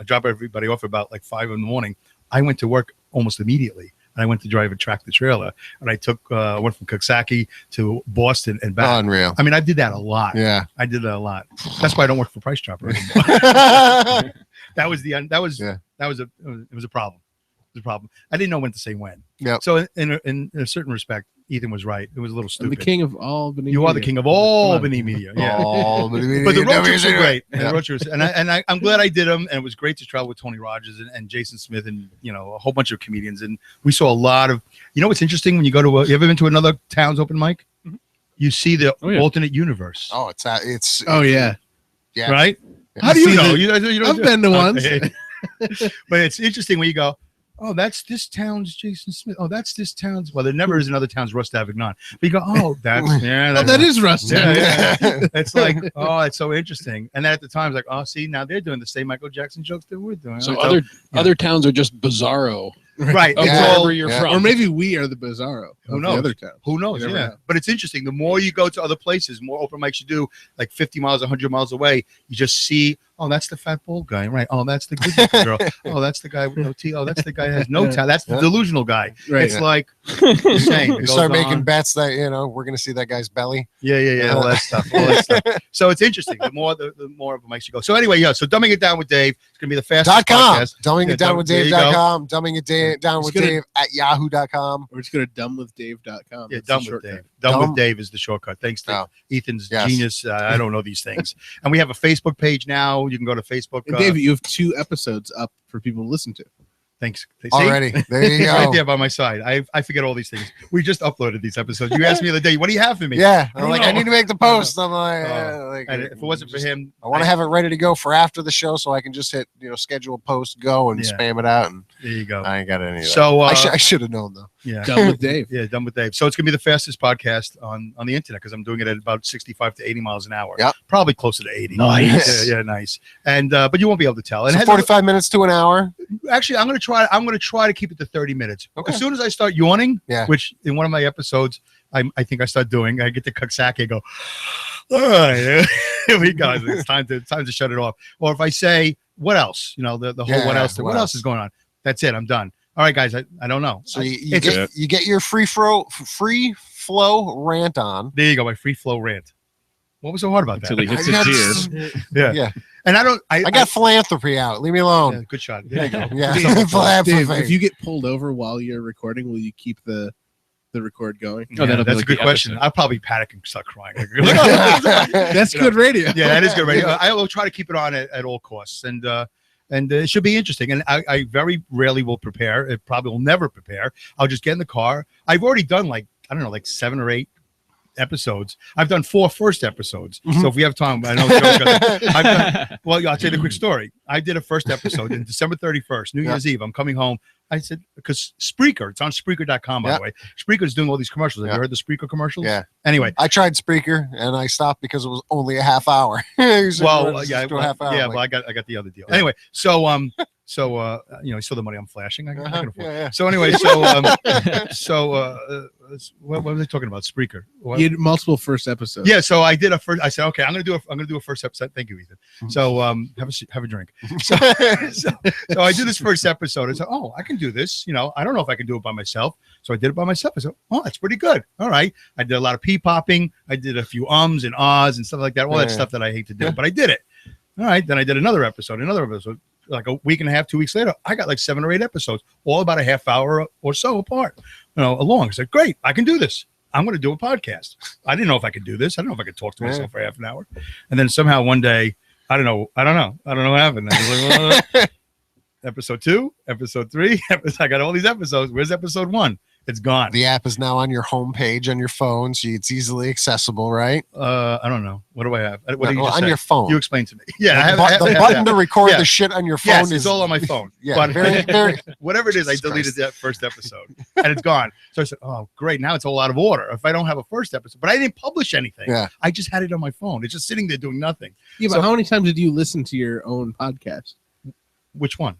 drop everybody off about 5 in the morning. I went to work almost immediately. And I went to drive a tractor trailer. And I went from Coxsackie to Boston and back. Unreal. I mean, I did that a lot. Yeah. I did that a lot. That's why I don't work for Price Chopper anymore. That was a problem. It was a problem. I didn't know when to say when. Yep. So in a certain respect, Ethan was right. It was a little I'm stupid. the king of Albany. You are the media. king of all Come on. Albany media. Yeah. But But the road trips were great. And Yeah. the road trips, and I'm glad I did them. And it was great to travel with Tony Rogers and Jason Smith and a whole bunch of comedians. And we saw a lot of. What's interesting when you go to you ever been to another town's open mic? Mm-hmm. You see the Oh, yeah. alternate universe. Oh, it's Oh, yeah. yeah. Right? Yeah. How do you See know? the- You don't I've do been to it. ones. Okay. But it's interesting when you go, oh, that's this town's Jason Smith. Oh, that's this town's. Well, there never is another town's Russ Davignon. But you go, oh, that's Oh, that is Rusty. Yeah. It's like, oh, it's so interesting. And then at the time, it's like, oh, see, now they're doing the same Michael Jackson jokes that we're doing. So Like, other towns are just bizarro right? of It's Yeah. all- wherever you're Yeah. from. Or maybe we are the bizarro. Who of knows? The other town. Who knows? You never Yeah. know. But it's interesting. The more you go to other places, more open mics you do, like 50 miles, 100 miles away, you just see, oh, that's the fat bald guy, right? Oh, that's the good looking girl. Oh, that's the guy with no teeth. Oh, that's the guy who has no talent. That's the Yeah. delusional guy. Right. It's like the same. It You goes start making on. bets that we're gonna see that guy's belly. Yeah, all that stuff. All that stuff. So it's interesting. The more open mics you go. So anyway, so dumbing it down with Dave. It's gonna be the fastest .com. podcast. Dumbing it down with there you go. Dave.com. Dumbing it down with It's gonna- Dave at yahoo.com. Or just go to dumbwithdave.com. Yeah, That's the dumb with shortcut. Dave. Dumb Dumb? with Dave is the shortcut. Thanks to Oh. Ethan's Yes. genius. I don't know these things. And we have a Facebook page now. You can go to Facebook. And David, you have 2 episodes up for people to listen to. Thanks. See? Already. There you It's right go. there by my side. I forget all these things. We just uploaded these episodes. You asked me the other day, what do you have for me? Yeah. I I'm don't like, know. I need to make the post. I'm And if it wasn't for him, I want to have it ready to go for after the show so I can just hit, schedule a post, go and Yeah. spam it out. And There you go. I ain't got any of that. So I should have known though. Yeah. Done with Dave. Yeah, done with Dave. So it's gonna be the fastest podcast on the internet because I'm doing it at about 65 to 80 miles an hour. Yep. Probably closer to 80. Nice. Yeah, nice. And but you won't be able to tell. And So it has 45 minutes to an hour. actually, I'm gonna try to keep it to 30 minutes. Okay. As soon as I start yawning, Yeah. which in one of my episodes I think I start doing, I get the kaksaki and go, all right, here we go. It's time to shut it off. Or if I say, what else? You know, the whole Yeah, what else? what What else? else is going on? That's it. I'm done. All right, guys. I don't know. So you It's- get your free flow rant on. there you go. My free flow rant. What was so hard about that? Until he hits I his got- ear. Yeah. Yeah. And I don't. I got philanthropy out. Leave me yeah, alone. good shot. There you go. Dave, Yeah. Dave, Philanthropy. if you get pulled over while you're recording, will you keep the record going? Yeah, that'll be that's like a good the question. episode. I'll probably panic and start crying. That's You know, good radio. Yeah, that is good. Right? I will try to keep it on at all costs, and it should be interesting. And I very rarely will prepare. It probably will never prepare. I'll just get in the car. I've already done like 7 or 8 episodes. I've done 4 first episodes. Mhm. So if we have time, I know. I've done, well, I'll tell you the quick story. I did a first episode in December 31st, New Year's Eve. I'm coming home. I said, because Spreaker, it's on Spreaker.com, by the way. Spreaker's doing all these commercials. Have you heard the Spreaker commercials? Yeah. Anyway. I tried Spreaker and I stopped because it was only a half hour. Usually Well, it's yeah, just a half hour. yeah. Like, Well, I got the other deal. Yeah. Anyway, so you know, you saw the money I'm flashing. I can afford. yeah. So anyway, what was I talking about? Spreaker. What? You had multiple first episodes. Yeah, so I did a first. I said, okay, I'm gonna do a first episode. Thank you, Ethan. So have a drink. So I do this first episode. I said, oh, I can do this. You know, I don't know if I can do it by myself. So I did it by myself. I said, oh, that's pretty good. All right. I did a lot of pee popping. I did a few ums and ahs and stuff like that. All that stuff that I hate to do, but I did it. All right. Then I did another episode. Like a week and a half, 2 weeks later, I got like 7 or 8 episodes, all about a half hour or so apart, along. I said, great, I can do this. I'm going to do a podcast. I didn't know if I could do this. I don't know if I could talk to myself for half an hour. And then somehow one day, I don't know what happened. I was like, episode 2, episode 3, I got all these episodes. Where's episode 1? It's gone. The app is now on your homepage on your phone, so it's easily accessible, right? I don't know. What do I have? What do you just on say? your phone. You explain to me. Yeah, I the have button that. to record Yeah. the shit on your phone Yes, is it's all on my phone. Yeah, but very. whatever it is, I Jesus deleted Christ. that first episode and it's gone. So I said, oh, great. Now it's all out of order. If I don't have a first episode, but I didn't publish anything. Yeah. I just had it on my phone. It's just sitting there doing nothing. Yeah, but So- how many times did you listen to your own podcast? Which one?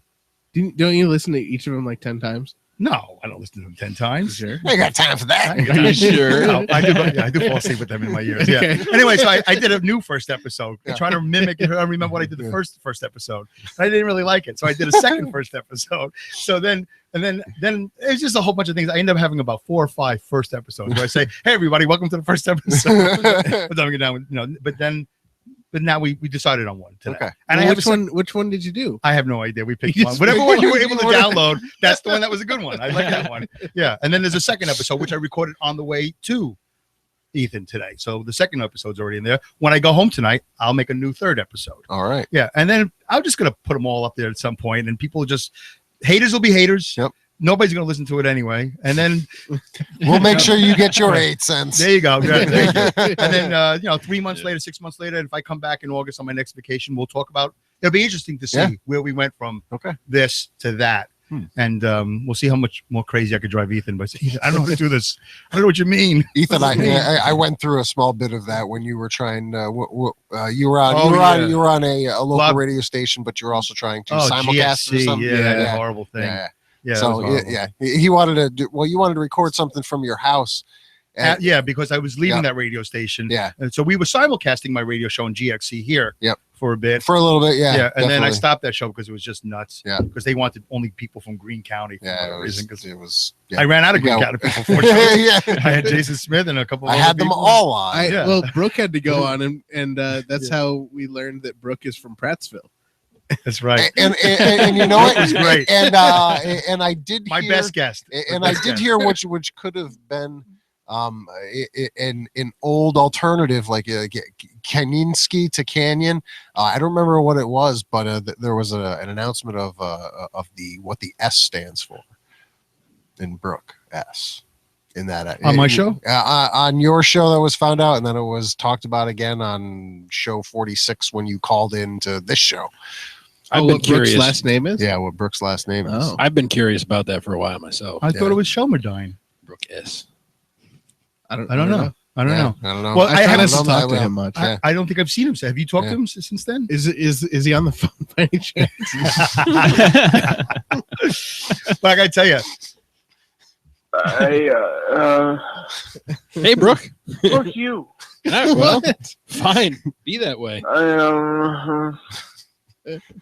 Don't you listen to each of them like 10 times? No, I don't listen to them 10 times. Sure. I got time for that. Are you sure? No, I do fall asleep with them in my ears. Yeah. Okay. Anyway, so I did a new first episode, Yeah. trying to mimic. I remember what I did the first episode. I didn't really like it, so I did a second first episode. So then it's just a whole bunch of things. I end up having about 4 or 5 first episodes where I say, "Hey, everybody, welcome to the first episode." But then we get down, But now we decided on one today. Okay. And Well, which one did you do? I have no idea. We picked You one. just Whatever picked one you one. were able to download, that's the one that was a good one. I like that one. Yeah. And then there's a second episode, which I recorded on the way to Ethan today. So the second episode's already in there. When I go home tonight, I'll make a new third episode. All right. Yeah. And then I'm just going to put them all up there at some point, and people haters will be haters. Yep. Nobody's going to listen to it anyway. And then We'll make sure you get your 8 cents. there you go. Good, thank you. And then 3 months later, 6 months later, if I come back in August on my next vacation, we'll talk about. It'll be interesting to see Yeah. where we went from Okay. this to that, and we'll see how much more crazy I could drive Ethan. But Ethan, I don't know how to do this. I don't know what you mean. Ethan, I went through a small bit of that when you were trying. You were on a local Lob- radio station, but you're also trying to Oh, simulcast or GFC, something. that's a horrible thing. Yeah. Yeah, that was So horrible. yeah, he wanted to do. Well, you wanted to record something from your house. And, Yeah, because I was leaving Yeah. that radio station. Yeah. And so we were simulcasting my radio show on GXC here. Yep. For a bit. For a little bit, yeah. And then I definitely. stopped that show because it was just nuts. Yeah. Because they wanted only people from Greene County. For Yeah, whatever reason, 'cause it was. Yeah. I ran out of Greene Yeah. County people for shows. Yeah. I had Jason Smith and a couple of I other had them people. all on. Yeah. Well, Brooke had to go on, and that's how we learned that Brooke is from Prattsville. That's right. And you know what? It was great. And I did My hear, best guest. and I did hear which could have been an old alternative like Kanyinsky to Kanyan. I don't remember what it was, but there was an announcement of what the S stands for in Brooke S. In that On my show? On your show that was found out, and then it was talked about again on show 46 when you called in to this show. I've what been Brooks' curious. last name is? Yeah, what Brooks' last name is. Oh. I've been curious about that for a while myself. I thought it was Shelmerdine. Brooke S. I don't know. I don't Yeah, know. I don't know. Well, I haven't haven't known talked to that him much. I don't think I've seen him. Have you talked Yeah. to him since then? Is he on the phone by any chance? But I gotta tell you, Hey, Brooke. Fuck you. All right, well, fine. Be that way.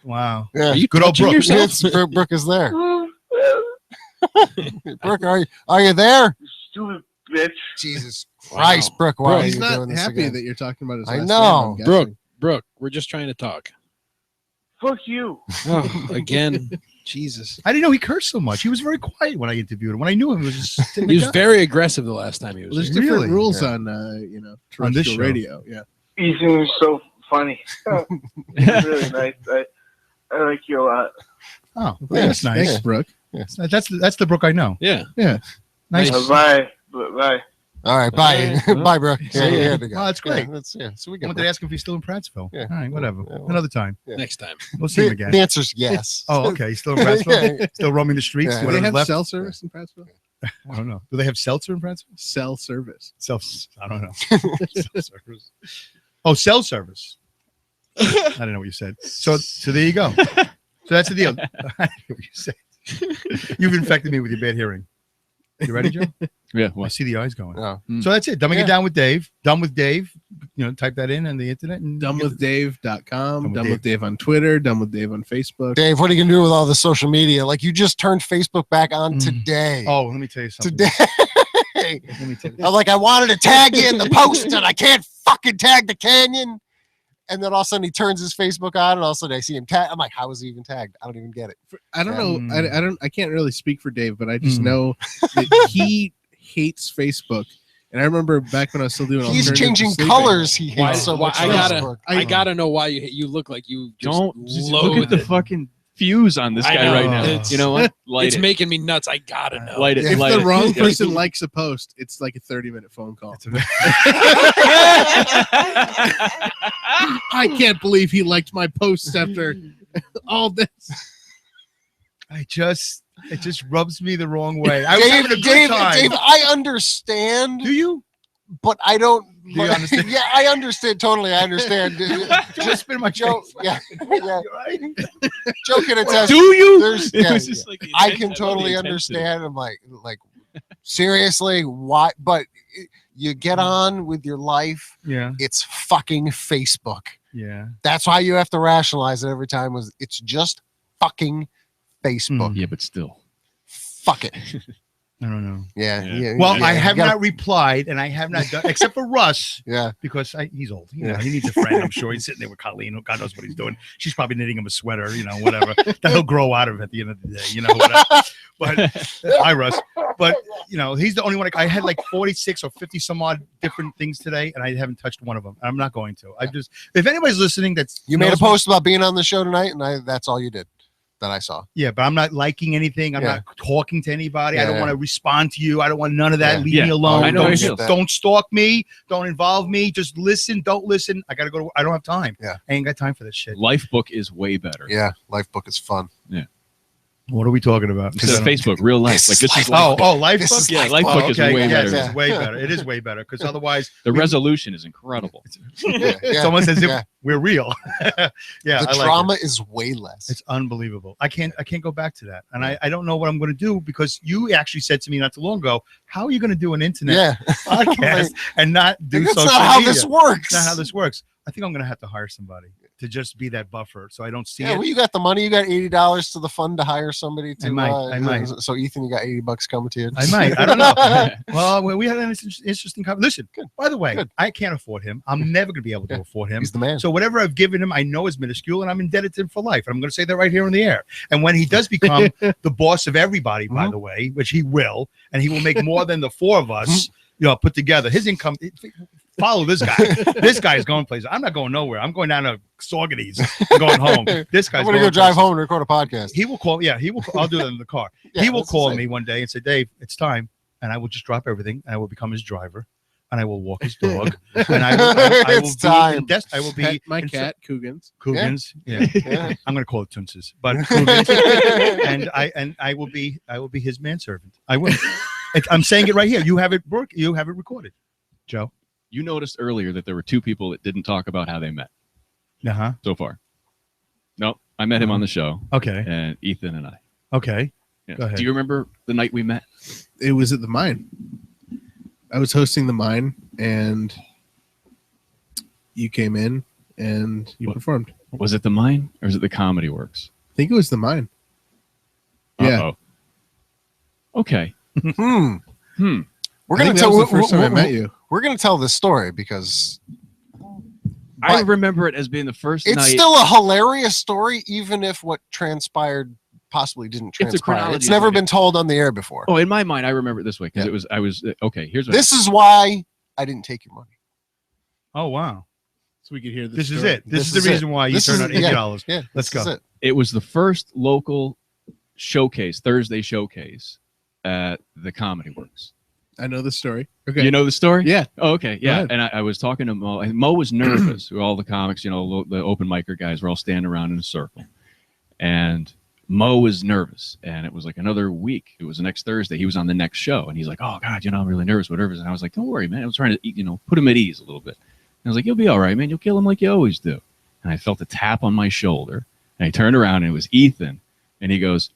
wow. Yeah. Are you Good old touching Brooke. yourself? Yes, Brooke is there. Brooke, are you there? Stupid bitch. Jesus Christ, Brooke, why Bro, are he's you not doing this happy again? that you're talking about his I last know. name, I'm Brooke, guessing. Brooke, we're just trying to talk. Fuck you. Oh, again. Jesus. I didn't know he cursed so much. He was very quiet when I interviewed him. When I knew him, he was just He was very aggressive the last time he was Well, there's here. different Really? rules Yeah. on On this terrestrial show. radio. Yeah. Ethan is so funny. It's really nice. I like you a lot. Oh, Yeah, that's nice. Thanks, Brooke. That's the Brooke I know. Yeah. Nice. Nice. Bye. Bye. All right, bye. All right. Bye, Brooke. See Yeah, ya. yeah, to go. Well, that's great. Yeah, so we I get wanted to ask him if he's still in Prattsville. Yeah. All right, whatever. Yeah, well. Another time. Yeah. Next time. We'll see him the, again. the answer's yes. Oh, okay. He's still in Prattsville? Yeah. Still roaming the streets? Yeah. Do they Whatever's have left? cell service in Prattsville? I don't know. Do they have seltzer in Prattsville? Cell service. I don't know. Cell service. Oh, cell service. I don't know what you said. So there you go. So that's the deal. I know what you said. You've infected me with your bad hearing. You ready, Joe? Yeah. I Well, see the eyes going. Oh. So that's it. Dumbing Yeah. it down with Dave. Done with Dave. Type that in on the internet. And Dumbwithdave.com. Done with Done Dave. with Dave on Twitter. Done with Dave on Facebook. Dave, what are you gonna do with all the social media? Like you just turned Facebook back on today. Oh, let me tell you something. Today. Let me tell you. I'm like, I wanted to tag you in the post, and I can't fucking tag the Kanyan. And then all of a sudden he turns his Facebook on, and all of a sudden I see him tag. I'm like, how is he even tagged? I don't even get it. I don't know. I can't really speak for Dave, but I just Mm. know that he hates Facebook. And I remember back when I was still doing He's alternative changing sleeping. colors. He Why- hates so why- much. I gotta- Facebook. I gotta know why you look like you just just loathe look at the it. fucking fuse on this I guy know. right now. It's- You know what? Light It's it. making me nuts. I gotta know. Light it. If light the it. wrong Yeah. person likes a post, it's like a 30-minute phone call. I can't believe he liked my posts after all this. It just rubs me the wrong way. I was having a good Dave, time. I understand, Do you? but I don't. Do you understand? Yeah, I understand totally. I understand. Just spin my Joe, face. yeah, yeah. You're right. Joe can attest. Do you? There's- It yeah, was just like the I intent- can love totally the intensity. understand. I'm like, seriously, why? But you get on with your life. Yeah. It's fucking Facebook. Yeah. That's why you have to rationalize it every time. It's just fucking Facebook. Yeah, but still. Fuck it. I don't know. Yeah. Yeah. yeah, Well, yeah, I you have gotta- not replied, and I have not done, except for Russ, Yeah. because he's old. You know, Yeah. he needs a friend. I'm sure he's sitting there with Colleen. God knows what he's doing. She's probably knitting him a sweater, whatever that he'll grow out of at the end of the day, whatever. But hi, Russ. But he's the only one. I had like 46 or 50 some odd different things today, and I haven't touched one of them. I'm not going to. If anybody's listening, You made a knows me- post about being on the show tonight, and that's all you did that I saw. Yeah, but I'm not liking anything. I'm Yeah. not talking to anybody. I don't Yeah. want to respond to you. I don't want none of that. Yeah. Leave Yeah. me alone. I know how you feel. Don't stalk me. Don't involve me. Just listen. Don't listen. I gotta go. I don't have time. Yeah. I ain't got time for this shit. Lifebook is way better. Yeah, Lifebook is fun. What are we talking about? Instead of Facebook, real life. This Like is this is Lifebook. Lifebook. This is Yeah, Lifebook. Lifebook is way yes, better. it's way better. It is way better because otherwise, The resolution is incredible. Yeah, yeah, someone says yeah. we're real. Yeah, The I like drama it. is way less. It's unbelievable. I can't go back to that, and I don't know what I'm going to do because you actually said to me not too long ago, "How are you going to do an internet yeah. podcast and not do That's social not how media?" this works. That's not how this works. I think I'm going to have to hire somebody to just be that buffer so I don't see Yeah, it. well, you got the money. You got $80 to the fund to hire somebody to. I might. So Ethan, you got $80 coming to you. I might. I don't know. Well, we had an interesting conversation. Listen, Good. by the way, Good. I can't afford him. I'm never going to be able to Yeah. afford him. He's the man. So whatever I've given him, I know is minuscule, and I'm indebted to him for life. And I'm going to say that right here in the air. And when he does become the boss of everybody, by the way, which he will, and he will make more than the four of us, put together, his income. Follow this guy. This guy is going places. I'm not going nowhere. I'm going down to Saugerties and going home. This guy's I'm gonna going go drive places. home and record a podcast. He will call. Yeah, he will. I'll do that in the car. Yeah, He will that's call the me one day and say, "Dave, it's time," and I will just drop everything and I will become his driver. and I will walk his dog, and I will be Pet my cat, Cougans. Yeah. I'm going to call it Tunces, but Cougans. and I will be his manservant. I will. I'm saying it right here. You have it recorded, Joe. You noticed earlier that there were two people that didn't talk about how they met so far. No, I met him on the show. Okay. And Ethan and I. Okay. Yeah. Go ahead. Do you remember the night we met? It was at the Mine. I was hosting the Mine, and you came in and you performed. Was it the Mine or is it the Comedy Works? I think it was the Mine. Yeah. Uh-oh. Okay. We're gonna tell the first time I met you. We're gonna tell this story because I remember it as being the first it's night. still a hilarious story, even if what transpired possibly didn't transpire. It's never been told on the air before. Oh, in my mind, I remember it this way because okay. Here's what this is why I didn't take your money. Oh wow! So we could hear this. Is it. This is the reason why you turned out $80. Yeah, let's go. It was the first local showcase, Thursday showcase at the Comedy Works. I know the story. Okay. You know the story? Yeah. Oh, okay. Yeah. And I was talking to Mo, and Mo was nervous. All the comics, the open micer guys were all standing around in a circle. And Mo was nervous. And it was like another week. It was the next Thursday. He was on the next show. And he's like, oh, God, I'm really nervous, whatever. And I was like, don't worry, man. I was trying to, put him at ease a little bit. And I was like, you'll be all right, man. You'll kill him like you always do. And I felt a tap on my shoulder. And I turned around, and it was Ethan. And he goes,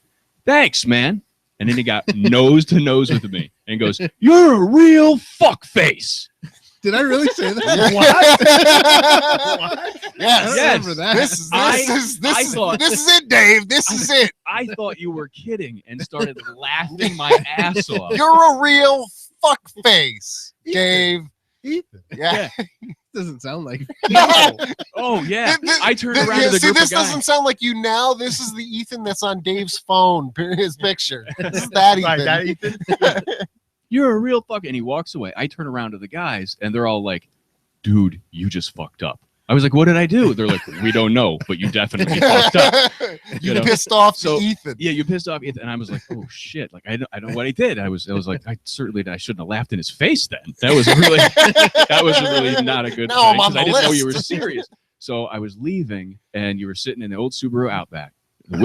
thanks, man. And then he got nose to nose with me and goes, you're a real fuck face. Did I really say that? What? Yes. I remember that. This is it, Dave. This is it. I thought you were kidding and started laughing my ass off. You're a real fuck face, Dave. Ethan. Yeah. Doesn't sound like No. Oh yeah. I turned around to the see, group this of guys. doesn't sound like you now. This is the Ethan that's on Dave's phone, his picture. This is that Ethan. Right, that Ethan. You're a real fuck. And he walks away. I turn around to the guys, and they're all like, dude, you just fucked up. I was like, what did I do? They're like, we don't know, but you definitely fucked up. You pissed off So, Ethan. Yeah, you pissed off Ethan. And I was like, oh shit. Like I don't know what he did. I was like, I shouldn't have laughed in his face then. That was really not a good No, thing. I'm on 'Cause I the didn't know list. you were serious. So I was leaving, and you were sitting in the old Subaru Outback. The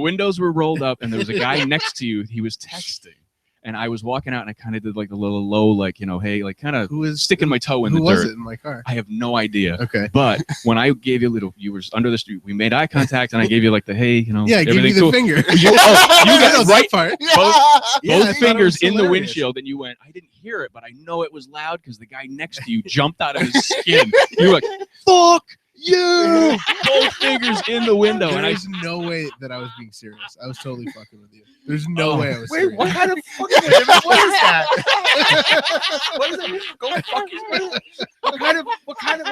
windows were rolled up, and there was a guy next to you. He was texting, and I was walking out, and I kind of did like a little low, like, hey, like kind of sticking my toe in the dirt. Who was it in my car? I have no idea. Okay. But when I gave you you were under the street. We made eye contact, and I gave you like the hey, Yeah, I gave you the cool. finger. You got right part. both fingers in the windshield, and you went, I didn't hear it, but I know it was loud because the guy next to you jumped out of his skin. You were like, fuck you! Both fingers in the window. There's no way that I was being serious. I was totally fucking with you. There's no way I was serious. What kind of fucking what is that? What is that? Go fuck yourself. What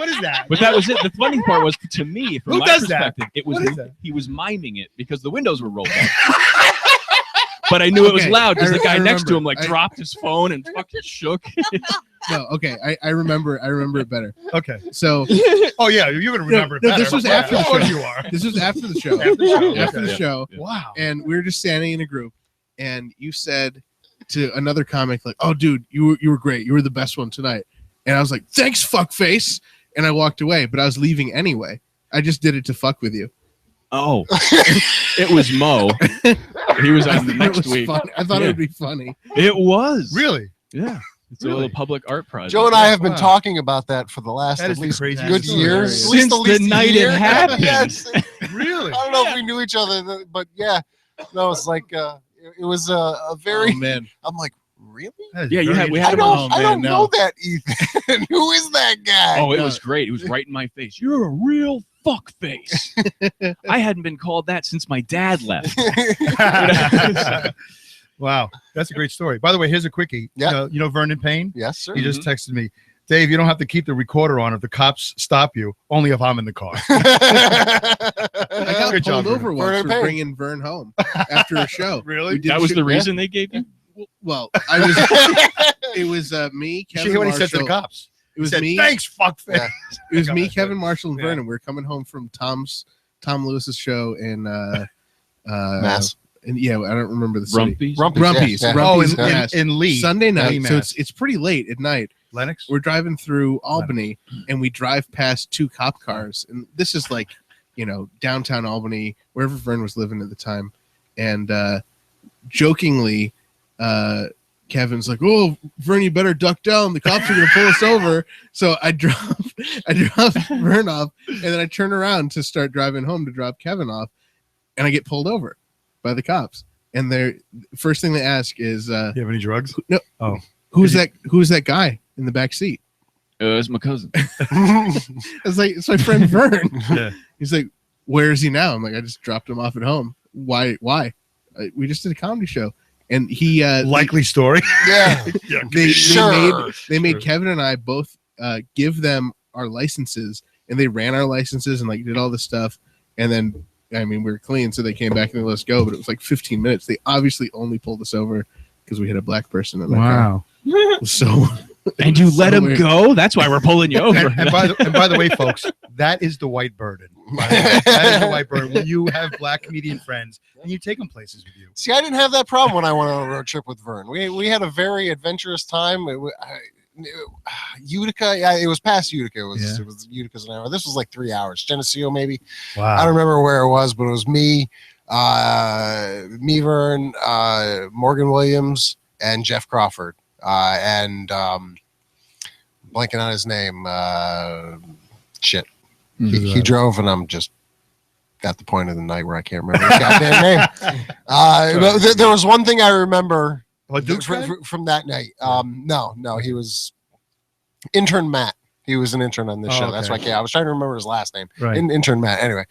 is that? But that was it. The funny part was, to me, from Who my does that? perspective, it was What is that? he was miming it because the windows were rolled up. But I knew it was loud because the guy next to him dropped his phone and fucking shook. No, okay. I remember it better. Okay. So Oh yeah, you're gonna remember it better. this was after the Of course show. you are. This was after the show. After the show. Wow. And we were just standing in a group, and you said to another comic, like, oh dude, you were great. You were the best one tonight. And I was like, thanks, fuckface. And I walked away, but I was leaving anyway. I just did it to fuck with you. Oh, it was Mo. He was on the next week. Funny. I thought it would be funny. It was. Really? Yeah. It's Really? a little public art project. Joe and I have been Wow. talking about that for the last That at is the least craziest good story. years. Since At least the a night it year. happened. Yes. Really? I don't know if we knew each other, but yeah. No, it's like it was a very. Oh, man. I'm like, really? That is Yeah, you very had- we had I him don't. on- I don't man, know no. that Ethan. Who is that guy? Oh, it was great. It was right in my face. You're a real fuck face. I hadn't been called that since my dad left. Wow, that's a great story. By the way, here's a quickie. Yeah. You know Vernon Payne? Yes, sir. He just texted me, Dave, you don't have to keep the recorder on if the cops stop you, only if I'm in the car. I got Good job, pulled over Vernon. once Vernon for Payne. bringing Vern home after a show. Really? We did That was shoot- the reason they gave you? Well, I was. It was me, You Kevin see what he Marshall. said to the cops? It was he said, me. thanks, fuckface. Yeah. It was me, God, Kevin Marshall, and Yeah. Vernon. We were coming home from Tom Lewis's show in Mass. and yeah, I don't remember the city. Rumpy's. Yeah. Oh, Yes. in Lee. Sunday night. Lee, So Mass. it's pretty late at night. Lennox. We're driving through Albany, and we drive past 2 cop cars, and this is like, downtown Albany, wherever Vern was living at the time, and jokingly, Kevin's like, "Oh, Vern, you better duck down. The cops are gonna pull us over." So I drop Vern off, and then I turn around to start driving home to drop Kevin off, and I get pulled over by the cops. And their first thing they ask is, You have any drugs? No. Oh, "Who's that guy in the back seat?" It's my cousin. It's like, it's my friend Vern. Yeah. He's like, "Where is he now?" I'm like, "I just dropped him off at home." Why? We just did a comedy show, and he Likely story. Yeah. Yeah. they made Kevin and I both give them our licenses, and they ran our licenses and like did all this stuff, and then we were clean, so they came back and they let us go. But it was like 15 minutes. They obviously only pulled us over because we had a black person in the car. So. And you let him weird. go? That's why we're pulling you over. And by the way, folks, that is the white burden. That is the white burden. When you have black comedian friends and you take them places with you. See, I didn't have that problem when I went on a road trip with Vern. We had a very adventurous time. Utica, yeah, it was past Utica. It was Utica's an hour. This was like 3 hours. Geneseo, maybe. Wow. I don't remember where it was, but it was me, Vern, Morgan Williams, and Jeff Crawford. And blanking on his name. Shit. He drove, and I'm just at the point of the night where I can't remember his goddamn name. But there was one thing I remember from that night. No, he was intern Matt. He was an intern on this show. Okay. That's why I was trying to remember his last name. Right. Intern Matt. Anyway,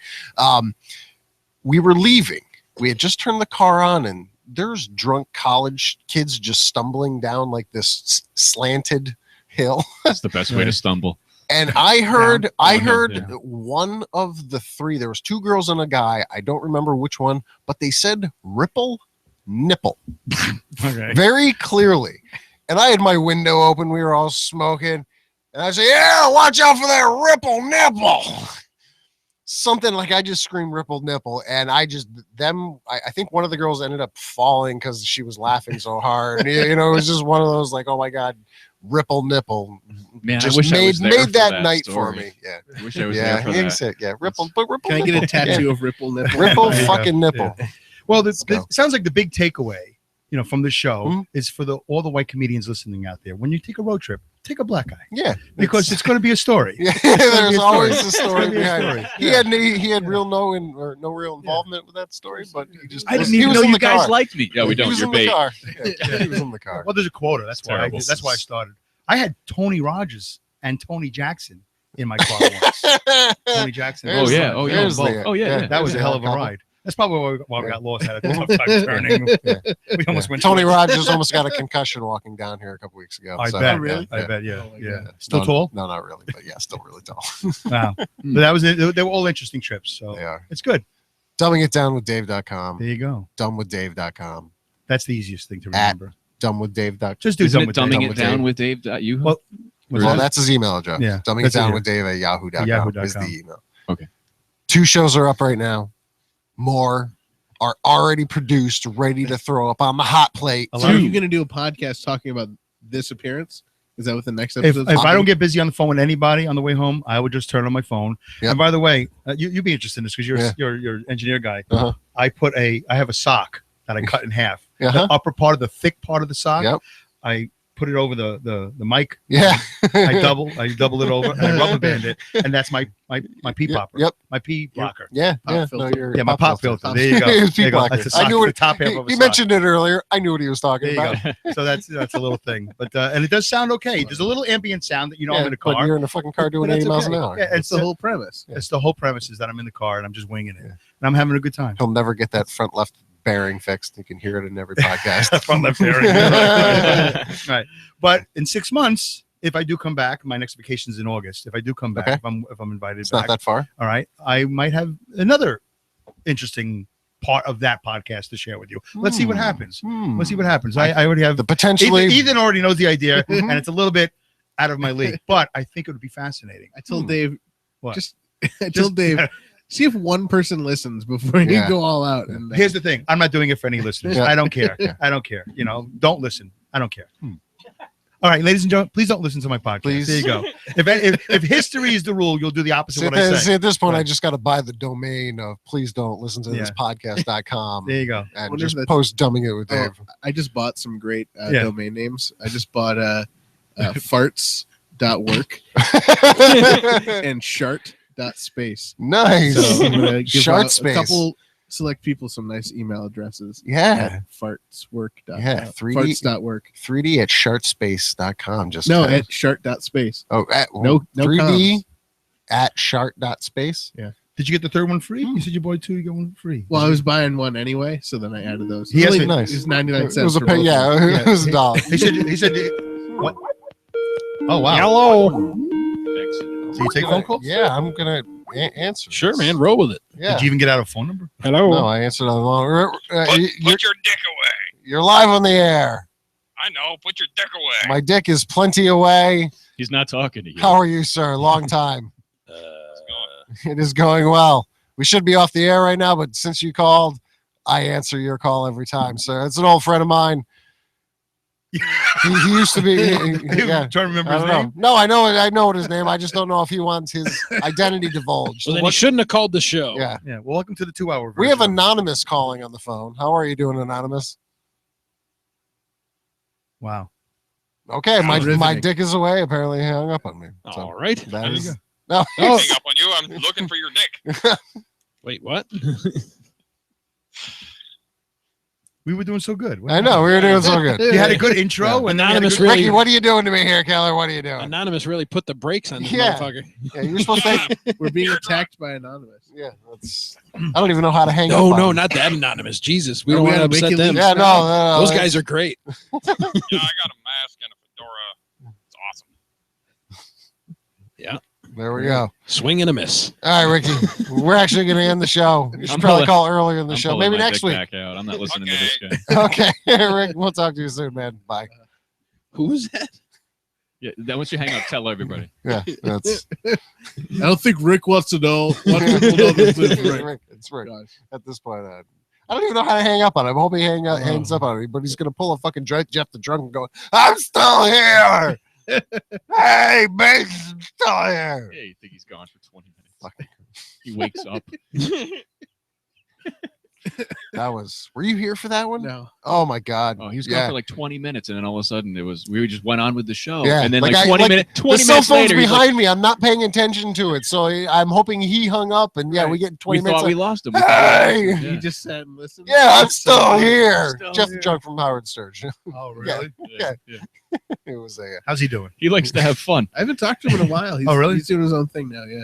we were leaving. We had just turned the car on, and there's drunk college kids just stumbling down like this slanted hill. That's the best way to stumble. And I heard Yeah. one of the 3, there was 2 girls and a guy. I don't remember which one, but they said ripple nipple Okay. very clearly. And I had my window open. We were all smoking. And I said, "Yeah, watch out for that ripple nipple." Something like I just screamed ripple nipple, and I think one of the girls ended up falling because she was laughing so hard. It was just one of those like, oh my God, ripple nipple. Man, Just I wish I was there made for that night story. for me. Yeah. I wish I was there for that. Yeah, ripple, but ripple. Can I get a nipple. tattoo Yeah. of ripple nipple? Ripple There you fucking go. nipple. Yeah. Well, Let's go. it sounds like the big takeaway, from the show Mhm. is for all the white comedians listening out there. When you take a road trip, take a black guy Yeah, because it's going to be a story. yeah, gonna be there's a always story. a story It's gonna be a behind story. it. He had no real involvement with that story, but he just I didn't he even was know in you the guys car. liked me. Yeah, we He don't. was You're in the bait. car. Yeah, he was in the car. Well, there's a quota. That's why. Terrible. That's why I started. I had Tony Rogers and Tony Jackson in my car once. Tony Jackson. There's Oh, yeah. the- Oh, yeah. there's Both. the- Oh, yeah. That was a hell of a couple. ride. That's probably why we got lost. Had a tough time turning. We almost went. Tony to- Rogers almost got a concussion walking down here a couple weeks ago. I so, bet. yeah, really? I bet. Yeah. Oh my Yeah. God. Still No, tall. No, not really, but yeah, still really tall. Wow. But that was it. They were all interesting trips. So They are. it's good. Dumbingitdownwithdave.com. There you go. Dumbwithdave.com. That's the easiest thing to At- remember. Dumbwithdave.com. Just do Isn't dumb it with dumbing Dave. it down with Dave? You? Well, Or Well, is it- that's his email address. Yeah, Dumbing it that's down it. with Dave at yahoo.com Yahoo.com. is the email. Okay. 2 shows are up right now. More are already produced, ready to throw up on the hot plate. So are you going to do a podcast talking about this appearance? Is that what the next If episode? I don't get busy on the phone with anybody on the way home, I would just turn on my phone. Yep. And by the way, you'd be interested in this because Yeah. you're engineer guy. Uh-huh. I have a sock that I cut in half. Uh-huh. The upper part of the thick part of the sock. Yep. I put it over the mic. Yeah. I double it over and I rubber band it, and that's my pee popper. Yep. My pee blocker. Yeah. Pop Yeah. filter. Yeah, my pop filter. There you go. His There you pee go. blocker. That's the I sock, knew the it. top half of a He sock. mentioned it earlier. I knew what he was talking There you about. go. So that's a little thing, but and it does sound okay. There's a little ambient sound that I'm in a but car. you're in a fucking car doing But that's 80 miles okay. an hour. Yeah, It's the whole premise. It's the whole premise is that I'm in the car and I'm just winging it, Yeah. and I'm having a good time. He'll never get that front left bearing fixed. You can hear it in every podcast. From left bearing. Right. But in 6 months, if I do come back, my next vacation is in August. If I do come back, Okay. if I'm invited It's back, not that far. all right, I might have another interesting part of that podcast to share with you. Let's see what happens. Let's see what happens. I already have The potentially. Ethan already knows the idea, Mhm. and it's a little bit out of my league, but I think it would be fascinating. I told Dave, What? I told Dave, See if one person listens before you go all out. And Here's the thing. I'm not doing it for any listeners. Yeah. I don't care. I don't care. You know, don't listen. I don't care. All right, ladies and gentlemen, please don't listen to my podcast. Please. There you go. If history is the rule, you'll do the opposite of what I say. At this point, Right. I just got to buy the domain of please don't listen to this podcast.com There you go. and Wonder if just that's- post dumbing it with Dave. I just bought some great Yeah. domain names. I just bought farts.work and shart.space. Nice. So I'm gonna give Shart out a space. couple select people some nice email addresses. Yeah. At fartswork.com. Yeah, 3D Farts.work. 3D at shartspace.com. Just No, kind of- at shart.space. oh, no 3D comms. at shart.space. Did you get the third one free? You said you bought 2, you got one free. Well, I was buying one anyway, so then I added those. He has Really, it. Nice. It was 99 It cents. was a for pay, both yeah, of them. it was a dollar. He said, what? Oh, wow. Hello. Do you take phone calls? Yeah, I'm gonna answer. Sure, this. man. Roll with it. Yeah. Did you even get out a phone number? Hello. No, I answered on the long. Put your dick away. You're live on the air. I know. Put your dick away. My dick is plenty away. He's not talking to you. How are you, sir? Long time. It is going well. We should be off the air right now, but since you called, I answer your call every time, sir. It's an old friend of mine. He used to be. Yeah. Trying to remember I his don't know. name? No, I know what his name. I just don't know if he wants his identity divulged. Well, then he shouldn't have called the show. Yeah. Yeah. Well, welcome to the 2-hour version. We have Anonymous calling on the phone. How are you doing, Anonymous? Wow. Okay, my Riveting. dick is away. Apparently, he hung up on me. So All right. that There you is go. no. Oh, Hang up on you. I'm looking for your dick. wait, what? We were doing so good. What I know we were doing so good. You had a good intro. Yeah. And then you had a Anonymous good- really- Ricky, what are you doing to me here, Keller? What are you doing? Anonymous really put the brakes on this Yeah. motherfucker. Yeah, you're supposed to. We're being attacked by Anonymous. Yeah, that's. I don't even know how to hang up. No, on no, him. not that Anonymous. Jesus, we Are don't we want to gonna make upset you them. leave? Yeah, no, Those guys are great. Yeah, I got a mask and a fedora. It's awesome. There we go. Swing and a miss. All right, Ricky, we're actually going to end the show. You should I'm probably pulling- call earlier in the I'm show, pulling maybe my next dick week. back out. I'm not listening to this guy. Okay, Rick, we'll talk to you soon, man. Bye. Who was that? Yeah, then once you hang up, tell everybody. Yeah, that's I don't think Rick wants to know. Want people to know this is Rick. Rick. It's Rick. Gosh. At this point, I don't even know how to hang up on him. I hope he hangs up on me, but he's going to pull a fucking Jeff the Drunk and go, I'm still here. Hey, Bates, I'm still here. Yeah, you think he's gone for 20 minutes. Fucking- He wakes up. That was. Were you here for that one? No. Oh my God. Oh, he was gone yeah. for like 20 minutes, and then all of a sudden we just went on with the show. Yeah, And then like like I- 20 like minutes, The 20 cell minutes phone's later, he's like, behind me. I'm not paying attention to it, so I'm hoping he hung up. And yeah, we get 20 we minutes. thought we of, lost him. Hey! Yeah. You just sat and listened. yeah, I'm still here. Still Jeff the here. Drunk from Howard Stern. Oh, really? Yeah. Yeah. It was a. How's he doing? He likes to have fun. I haven't talked to him in a while. He's, Oh, really? He's doing his own thing now. Yeah.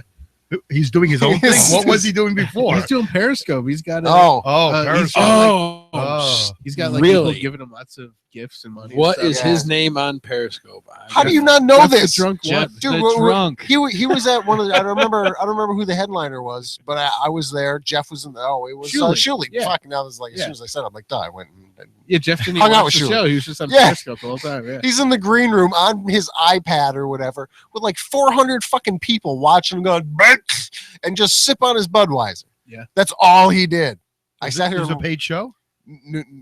He's doing his own thing. What was he doing before? He's doing Periscope. He's got. Oh, he's Periscope. got, Oh. he's got like Really? people giving him lots of gifts and money. What and is stuff. his name on Periscope? how do you not know Jeff the this? Drunk Jeff what? Dude, the we're- Drunk. He was at one of the, I don't remember who the headliner was, but I was there. Jeff was in the, it was Shuley. Shuley. Yeah. Fucking, I was like, as Yeah. soon as I said it, I'm like, duh, I went and Yeah, Jeff didn't Hung even out watch with the Shuley. show. He was just on Yeah. Periscope the whole time. Yeah. he's in the green room on his iPad or whatever with like 400 fucking people watching him going, "Bitch," and just sip on his Budweiser. Yeah. That's all he did. I sat It here. was a paid show?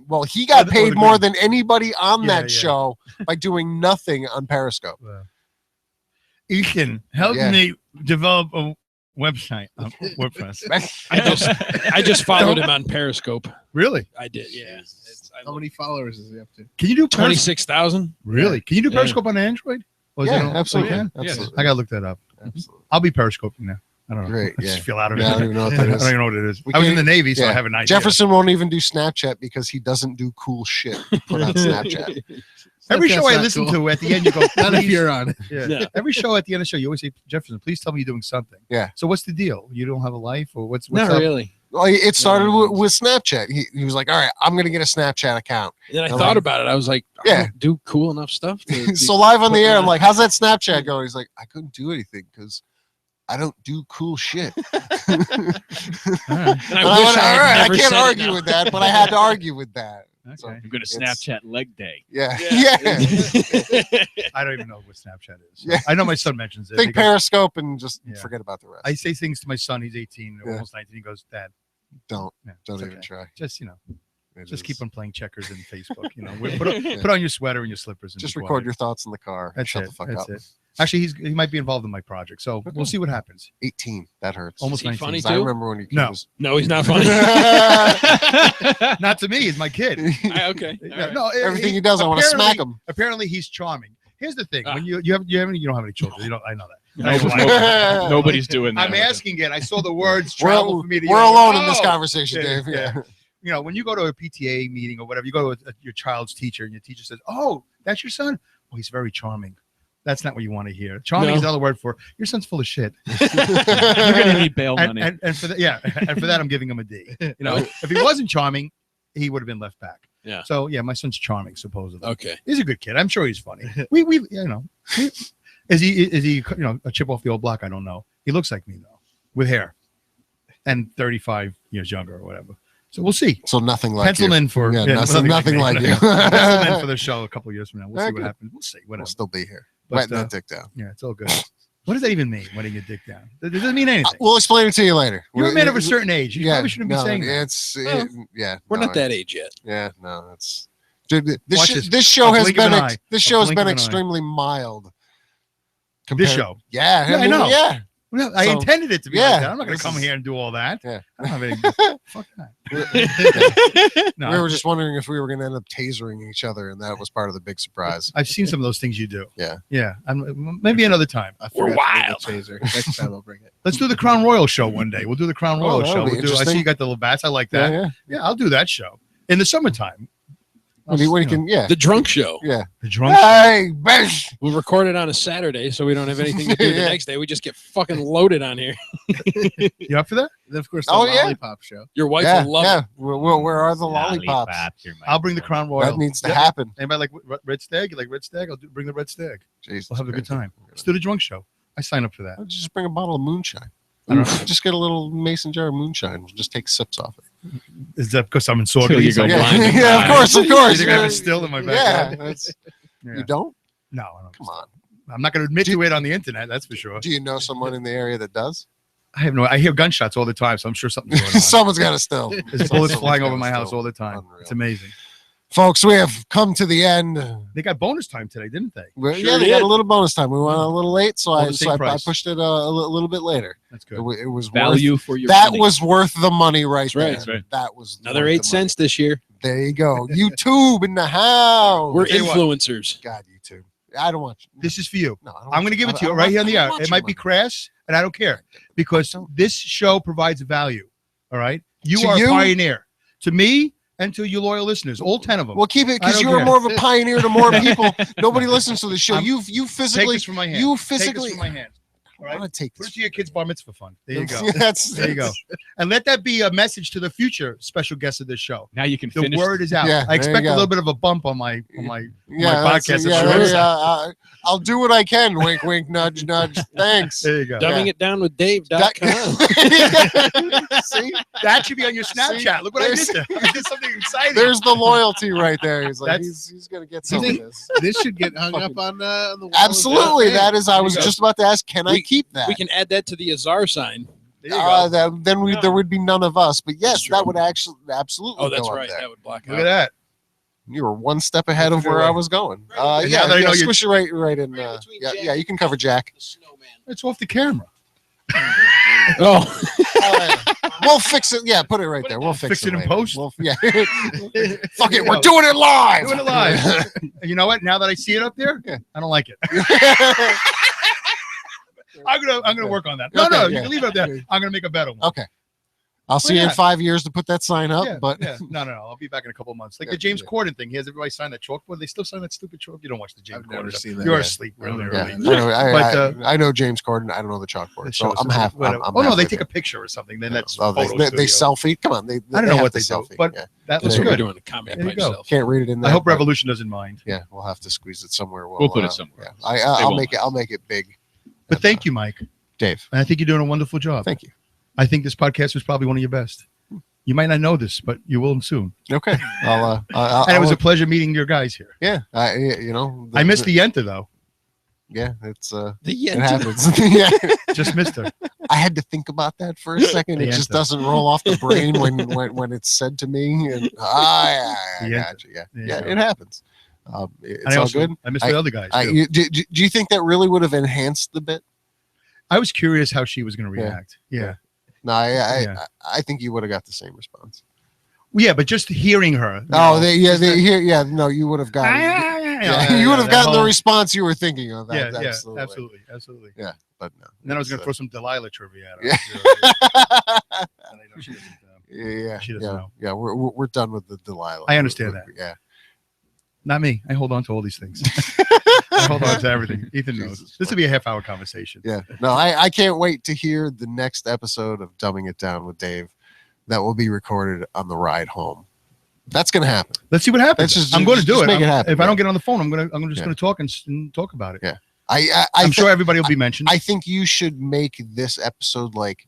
Well, he got Or the paid more green. than anybody on Yeah, that yeah. show by doing nothing on Periscope. Ethan, help Yeah. me develop a website on WordPress. I just followed him on Periscope. Really? I did, yeah. How many followers is he up to? Can you do Periscope? 26,000. Really? Can you do Yeah. Periscope on Android? Or is Yeah, it on- absolutely. Okay. Absolutely. I gotta look that up. Absolutely. I'll be Periscoping now. I don't know. Great, I just yeah. feel out of it. Yeah, I don't even know what I that don't is. even know what it is. We I was in can't- the Navy, so yeah. I have an idea. Jefferson won't even do Snapchat because he doesn't do cool shit put on Snapchat. Every Snapchat's show I not listen cool. to, at the end, you go, Not if "Please." you're on it. Yeah. Yeah. Every show at the end of the show, you always say, Jefferson, please tell me you're doing something. Yeah. So what's the deal? You don't have a life, or what's Not up? really. Well, it started with Snapchat. He was like, all right, I'm going to get a Snapchat account. And then I Hello. thought about it. I was like, I Yeah. don't do cool enough stuff. To So live on the air, I'm like, how's that Snapchat going? He's like, I couldn't do anything because I don't do cool shit. and I And wish I went, I all right, had I never can't said it argue now. with that, but I had to argue with that. So, Okay. I'm going to It's- Snapchat leg day. yeah. Yeah. Yeah. I don't even know what Snapchat is. Yeah. I know my son mentions it. Think He goes- Periscope and just Yeah. forget about the rest. I say things to my son. He's 18, Yeah. almost 19. He goes, Dad, don't yeah, don't it's even okay. try. Just It just is- keep on playing checkers and Facebook. Put on your sweater and your slippers. And Just be record quiet. your thoughts in the car. That's Shut it. the fuck That's up. it. Actually, he might be involved in my project, so we'll see what happens. 18. That hurts. Almost Is he 19. funny I too? remember when he No. was. No, he's not funny. Not to me. He's my kid. Okay. All right. No, Everything he does, I want to smack him. Apparently, he's charming. Here's the thing: Ah. when you don't have any children. I know that. Nobody's doing that. I'm asking it. I saw the words We're, travel from me to you. we're alone in this Oh! conversation, Yeah, Dave. yeah. Yeah. When you go to a PTA meeting or whatever, you go to your child's teacher, and your teacher says, "Oh, that's your son. Oh, he's very charming." That's not what you want to hear. Charming No. is another word for your son's full of shit. You're gonna need bail and, money. and for that, and for that, I'm giving him a D. If he wasn't charming, he would have been left back. Yeah. So yeah, my son's charming, supposedly. Okay. He's a good kid. I'm sure he's funny. Is he a chip off the old block? I don't know. He looks like me though, with hair, and 35 years younger or whatever. So we'll see. So nothing like Pencil you. in for Yeah, nothing like you. Pencil in for the show a couple of years from now. We'll see Okay. what happens. We'll see. We'll Whatever. still be here. But, Wetting that dick down. Yeah, it's all good. What does that even mean? Letting your dick down? It doesn't mean anything. We'll explain it to you later. You're a man of a certain age. You Yeah, probably shouldn't be no, saying that. it's Well, yeah. We're no, not that age yet. Yeah, no, it's dude, Watch this. this show A has blink of been an eye. this A show has blink been of an eye. extremely mild. This compared- show. Yeah, Yeah, I know. Yeah, Well, I So, intended it to be yeah, like that. I'm not going this to come is- here and do all that. Yeah. I don't have any. Fuck that. No, we were just wondering if we were going to end up tasering each other, and that was part of the big surprise. I've seen some of those things you do. Yeah. Yeah. Maybe another time. I We're forgot to bring the Taser. Next time I'll bring it. Let's do the Crown Royal show one day. We'll do the Crown Royal that'll show. be I see interesting. you got the little bats. I like Yeah, that. yeah. Yeah, I'll do that show in the summertime. When you can, yeah, The drunk show. yeah. The drunk show. Hey, bitch. We record it on a Saturday, so we don't have anything to do the Yeah. next day. We just get fucking loaded on here. You up for that? Then of course the Oh, yeah. lollipop show. Your wife Yeah, will love yeah. it. Where are the lollipops? I'll bring the Crown Royal. That needs to Yeah. happen. Anybody like red stag? You like red stag? Bring the red stag. Jesus We'll have a good Christ. time. Let's do the drunk show. I sign up for that. Why don't you just bring a bottle of moonshine. I don't know. Just get a little mason jar of moonshine. We'll just take sips off it. Is that because I'm in sword? Till you go Yeah, blind and yeah, of blind. course, of course. You think I have it still in my Yeah, backyard? that's, Yeah. you don't? No, I don't. Come on. I'm not going to admit to it on the internet. That's for sure. Do you know someone in the area that does? I have no. I hear gunshots all the time, so I'm sure something's going on. Someone's got to still. There's bullets Someone's flying gotta over my house still. all the time. Unreal. It's amazing. Folks, we have come to the end. They got bonus time today, didn't they? Yeah, they got a little bonus time. We went a little late, so All I the same price. pushed it little bit later. That's It, good. it was Value worth, for your that money. was worth the money right That's right. there. That's right. That was Another worth 8 the cents this year. money. There you go. YouTube in the house. We're tell you what. influencers. God, YouTube. I don't want you. This is for you. No, I don't I'm want going to give it I to you don't right want- here on the I air. don't want It your might be money. crass, and I don't care because don't. this show provides value. All right, you To are you? a pioneer to me and to your loyal listeners, all 10 of them. Well, keep it I because don't you're care. more of a pioneer to more people. Nobody listens to the show. I'm- You Take physically. this from my hand. You Take this physically. from my hand. All I right, want to take put this. it to your kid's bar mitzvah fund. There you go. That's, There you go. And let that be a message to the future special guests of this show. Now you can The finish. word is out. Yeah, I there you expect a go. little bit of a bump on my Yeah, my that's- podcast. yeah, Sure. I'll do what I can. Wink, wink, nudge, nudge. Thanks. There you go. Dumbing it down with Dave.com. See, That should be on your Snapchat. Look what I did there's- there. I did something exciting. there's the loyalty right there. He's like, That's- he's gonna get some of think- this. This should get hung up on the wall. Absolutely, that is. I was There you go. just about to ask, can I keep that? We can add that to the Azar sign. There you go. Then there would be none of us. But yes, That's true. that would actually absolutely. Oh, that's go up right. there. That would block Look at out. that. You were one step ahead of Look at where that. I was going. And Yeah, now that I yeah, know you- squish it right in. Right between Yeah, Jack yeah, you can cover Jack. The snowman. It's off the camera. Oh, We'll fix it. Yeah, put it right there. We'll Fix it in later. post? Yeah. Fuck it, There you we're go. doing it live. Doing it live. And you know what? Now that I see it up there, Yeah. I don't like it. I'm gonna work on that. No, Okay, no, yeah. you can leave it up there. I'm gonna make a better one. Okay. I'll see you in not? 5 years to put that sign up. Yeah, But yeah. No, I'll be back in a couple of months. Like Yeah, the James yeah. Corden thing. He has everybody sign that chalkboard. They still sign that stupid chalk. You don't watch the James I've Corden never stuff. seen that. You're Yeah. asleep really yeah, early. I know, But, I know James Corden. I don't know the chalkboard, It so shows I'm us half. whatever. I'm Oh no, they halfway take a there. picture or something. Then that's Oh, photo they studio. selfie. Come on, they I don't know have what to they do, selfie. but yeah. that that's looks what we're good. doing. The comedy There you pipe go. stuff. Can't read it in there. I hope but- Revolution doesn't mind. Yeah, we'll have to squeeze it somewhere. We'll put it somewhere Yeah. else. They I'll won't make it. mind. I'll make it big. But thank you, Mike. Dave. And I think you're doing a wonderful job. Thank you. I think this podcast was probably one of your best. You might not know this, but you will soon. Okay. I'll And it was a pleasure meeting your guys here. yeah. You know. I missed the Yenta though. Yeah, it's The it Yenta. happens. Yeah, Just missed her. I had to think about that for a second. It The just Yenta. doesn't roll off the brain when it's said to me. And I The got you. Yeah, There you yeah, go. it happens. And It's I all also, good. I missed the other guys. Too. Do you think that really would have enhanced the bit? I was curious how she was going to Yeah. react. Yeah. No, I think you would have got the same response. Well, yeah, but just hearing her. No, no, you would have gotten. You would have gotten the response you were thinking of. Yeah, Absolutely. absolutely. Yeah, but no. And then I was going to It's, throw some Delilah trivia at her. Yeah. And I know she doesn't, Yeah, She doesn't know. Yeah, we're done with the Delilah. I understand that. Yeah. Not me. I hold on to all these things. I hold on to everything. Ethan knows. Jesus This will be a half-hour conversation. Yeah. No, I can't wait to hear the next episode of Dumbing It Down with Dave that will be recorded on the ride home. That's gonna happen. Let's see what happens. Let's just- I'm going to do just it. make it happen, If I yeah. don't get on the phone, I'm just Yeah. going to talk and talk about it. Yeah. I'm sure everybody will be mentioned. I think you should make this episode like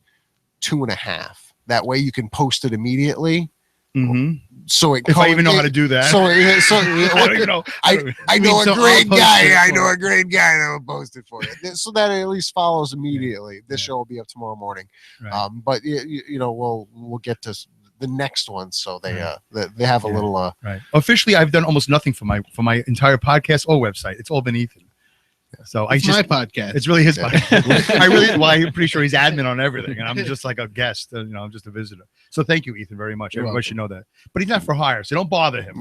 2.5. That way you can post it immediately. Mhm. So it If I even know how to do that. So I don't even know. I know So a great I'll post guy. it I for know you. a great guy that will post it for you. So that it at least follows immediately. This show will be up tomorrow morning. Right. But you know we'll get to the next one. So they have a little Right. Officially, I've done almost nothing for my entire podcast or website. It's all been Ethan. So It's my podcast. It's really his Yeah. podcast. I'm pretty sure he's admin on everything, and I'm just like a guest. I'm just a visitor. So thank you, Ethan, very much. You're Everybody welcome. should know that. But he's not for hire, so don't bother him.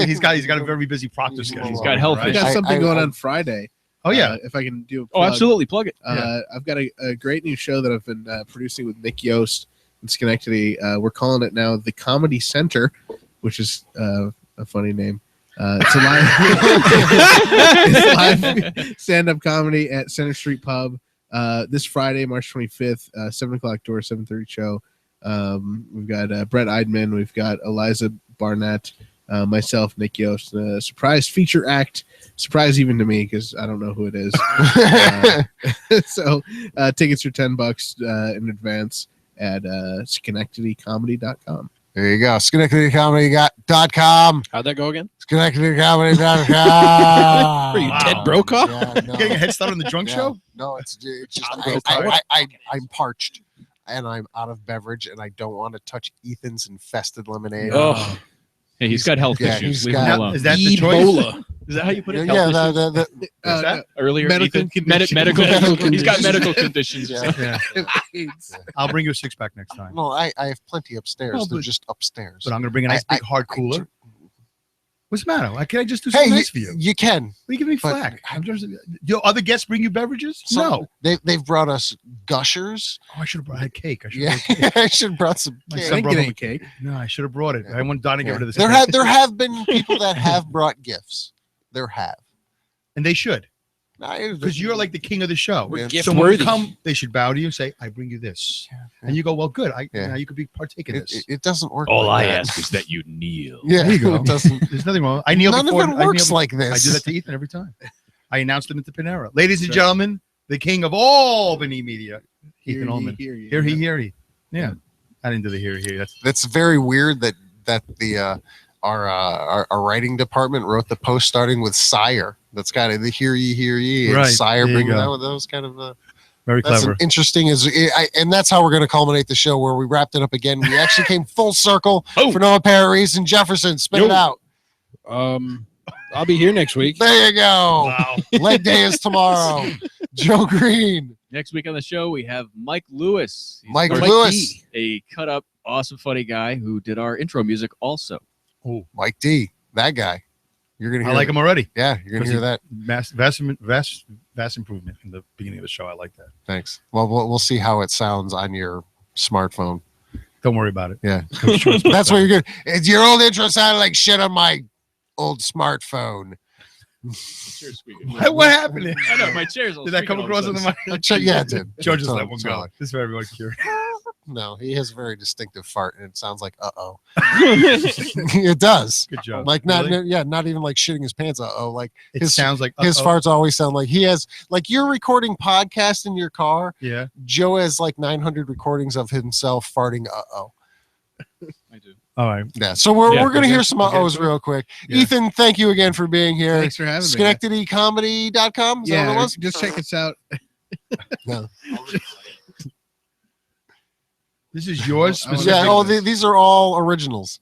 He's got a very busy proctor schedule. He's got health I right? got I- something I- going I- on Friday. Oh yeah. If I can do a Oh, plug. absolutely. Plug it. I've got a great new show that I've been producing with Nick Yost in Schenectady. We're calling it now the Comedy Center, which is a funny name. It's a live stand-up comedy at Center Street Pub this Friday, March 25th, 7 o'clock door, 7:30 show. We've got Brett Eidman, we've got Eliza Barnett, myself, Nick Yost, surprise feature act. Surprise even to me because I don't know who it is. So tickets are $10 in advance at SchenectadyComedy.com. There you go. SchenectadyComedy.com. How'd that go again? SchenectadyComedy.com. Are you Wow. Ted Brokaw? Yeah, no. Getting a head start on the drunk Yeah. show. No, it's just I'm broke. I'm parched and I'm out of beverage and I don't want to touch Ethan's infested lemonade. Oh, Hey, he's got health Yeah, issues. he's Leave got- him alone. Is that the choice? Ebola. Is that how you put it? Yeah, Health yeah, issues? that? Earlier, medical Ethan? conditions. Medical. Medical He's got conditions. medical conditions. Yeah. Yeah. I'll bring you a 6-pack next time. No, I have plenty upstairs. Oh, They're but- just upstairs. But I'm gonna bring a nice big hard cooler. What's the matter? Why can't I just do Hey, something nice for you? you can. What are you giving me but- flack? I'm just. Do other guests bring you beverages? Some- No. They've brought us gushers. Oh, I should have brought I had cake. I should Yeah, have brought cake. I should have brought some My cake. son Ain't brought getting home- cake. No, I should have brought it. I want Don to get Yeah. rid of this. There have been people that have brought gifts. There have. And they should, Because because you're like the king of the show. We're gift So when we worthy. come, they should bow to you and say, "I bring you this," and you go, "Well, good. Yeah. Now you could be partaking in it, this." it doesn't work. All like I that. ask is that you kneel. Yeah, There you go. it doesn't. There's nothing wrong. I kneel None before. of it I kneel works before- like this. I do that to Ethan every time. I announced him at the Panera. Ladies and gentlemen, the king of Albany media, Ethan Ullman. Hear ye. Hear he. Yeah. I didn't do the hear he. That's very weird that the our writing department wrote the post starting with Sire. That's kind of the hear ye, and Right, Sire there you bringing go. that those kind of Very that's clever. an interesting and that's how we're going to culminate the show where we wrapped it up again. We actually came full circle for no apparent reason. Jefferson, spit it Yo. out. I'll be here next week. There you go. Wow. Leg day is tomorrow. Joe Green, Next week on the show, we have Mike Lewis. He's Mike our- Lewis, a cut up, awesome, funny guy who did our intro music also. Mike D, that guy. You're gonna hear. I like him already. Yeah, you're gonna hear that. Vast improvement in the beginning of the show. I like that. Thanks. Well, we'll see how it sounds on your smartphone. Don't worry about it. Yeah, that's what you're good. It's your old intro sounded like shit on my old smartphone. What happened there? I know, my chair's all Did that come squeaking all across of on a the sudden. mic? Yeah, it did. George just let Totally, one go. totally. This is for everyone curious. No, he has a very distinctive fart, and it sounds like "uh-oh." It does. Good job. Like not Really? not even like shitting his pants. Uh-oh, like It his sounds like his uh-oh. farts always sound like he has. Like you're recording podcast in your car. Yeah. Joe has like 900 recordings of himself farting. Uh-oh. I do. All right. Yeah. So we're Yeah, gonna hear okay, some okay. O's real quick. Yeah. Ethan, thank you again for being here. Thanks for having me. SchenectadyComedy.com. Is that what it Yeah, was? just check us out. No. This is yours I wanna specifically. Yeah. Oh, these are all originals.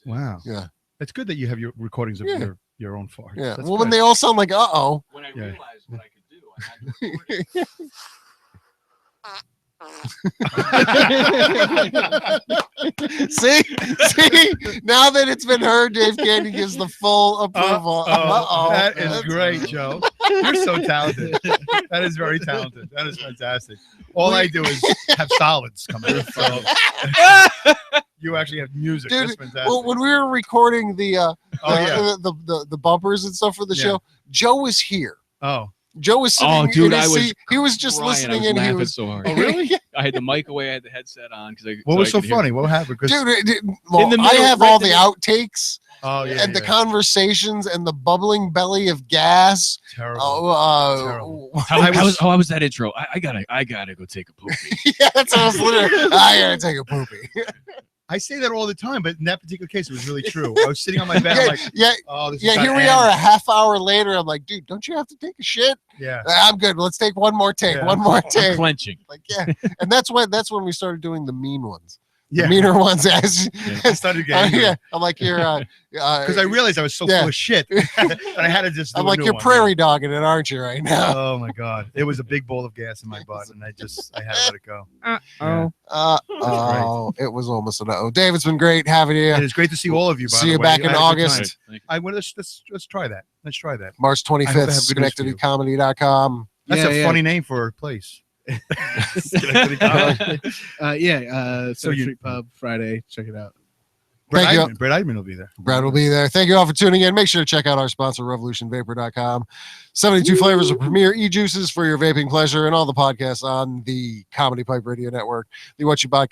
Wow. Yeah. It's good that you have your recordings of Yeah. your own farts. Yeah. That's Well, when good. they all sound like uh-oh. When I Yeah. realized what I could do, I had to record it. See, now that it's been heard, Dave Candy gives the full approval. Uh-oh. That is That's- great, Joe. You're so talented. That is very talented. That is fantastic. All I do is have solids come in. So you actually have music. Dude, That's fantastic. Well, when we were recording the the bumpers and stuff for the Yeah. show, Joe was here. Oh. Joe was sitting Oh, dude, in his I was seat. He was just Crying, listening I was in. He laughing was so hard. Oh, really? I had the mic away. I had the headset on because What was so funny? What happened? 'Cause- dude. Well, In the I middle, have right all in the the- outtakes oh, yeah. and the yeah. conversations and the bubbling belly of gas. Terrible. Oh, How was that intro? I gotta go take a poopy. yeah, that's what I was literally. I gotta take a poopy. I say that all the time, but in that particular case, it was really true. I was sitting on my bed, I'm like, yeah. oh, this is Yeah, gotta here we end. are a half hour later. I'm like, dude, don't you have to take a shit? Yeah. I'm good. Let's take one more take. Yeah. One more I'm take. clenching. Like, yeah. And that's when we started doing the mean ones. The Yeah. meaner ones as I started getting yeah. I'm like, you're because I realized I was so Yeah. full of shit that I had to just do I'm a like, new you're one. prairie dogging it, aren't you, right now? Oh my god, it was a big bowl of gas in my butt, and I had to let it go. Yeah. Oh, it was almost an oh. Dave, it's been great having you. And it's great to see all of you. By See the you way. back in I had a good August. time. Thank you. I well, let's try that. Let's try that. March I hope I 25th, have good news for you. SchenectadyComedy.com. That's Yeah, a yeah. funny name for a place. Schenectady Comedy. So you- Street Pub Friday. Check it out. Thank you. Brett Eidman will be there. Brad will be there. Thank you all for tuning in. Make sure to check out our sponsor, revolutionvapor.com. 72 flavors of premier e-juices for your vaping pleasure and all the podcasts on the Comedy Pipe Radio Network, the What You Got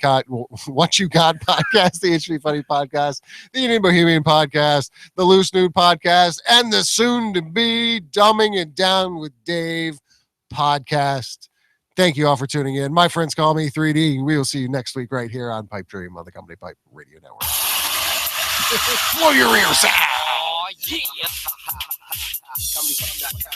podcast, the HP Funny podcast, the Indian Bohemian podcast, the Loose Nude podcast, and the soon-to-be Dumbing It Down with Dave podcast. Thank you all for tuning in. My friends call me 3D. We will see you next week right here on Pipedream on the Comedy Pipe Radio Network. Blow your ears out. Oh, yeah. ComedyPipe.com.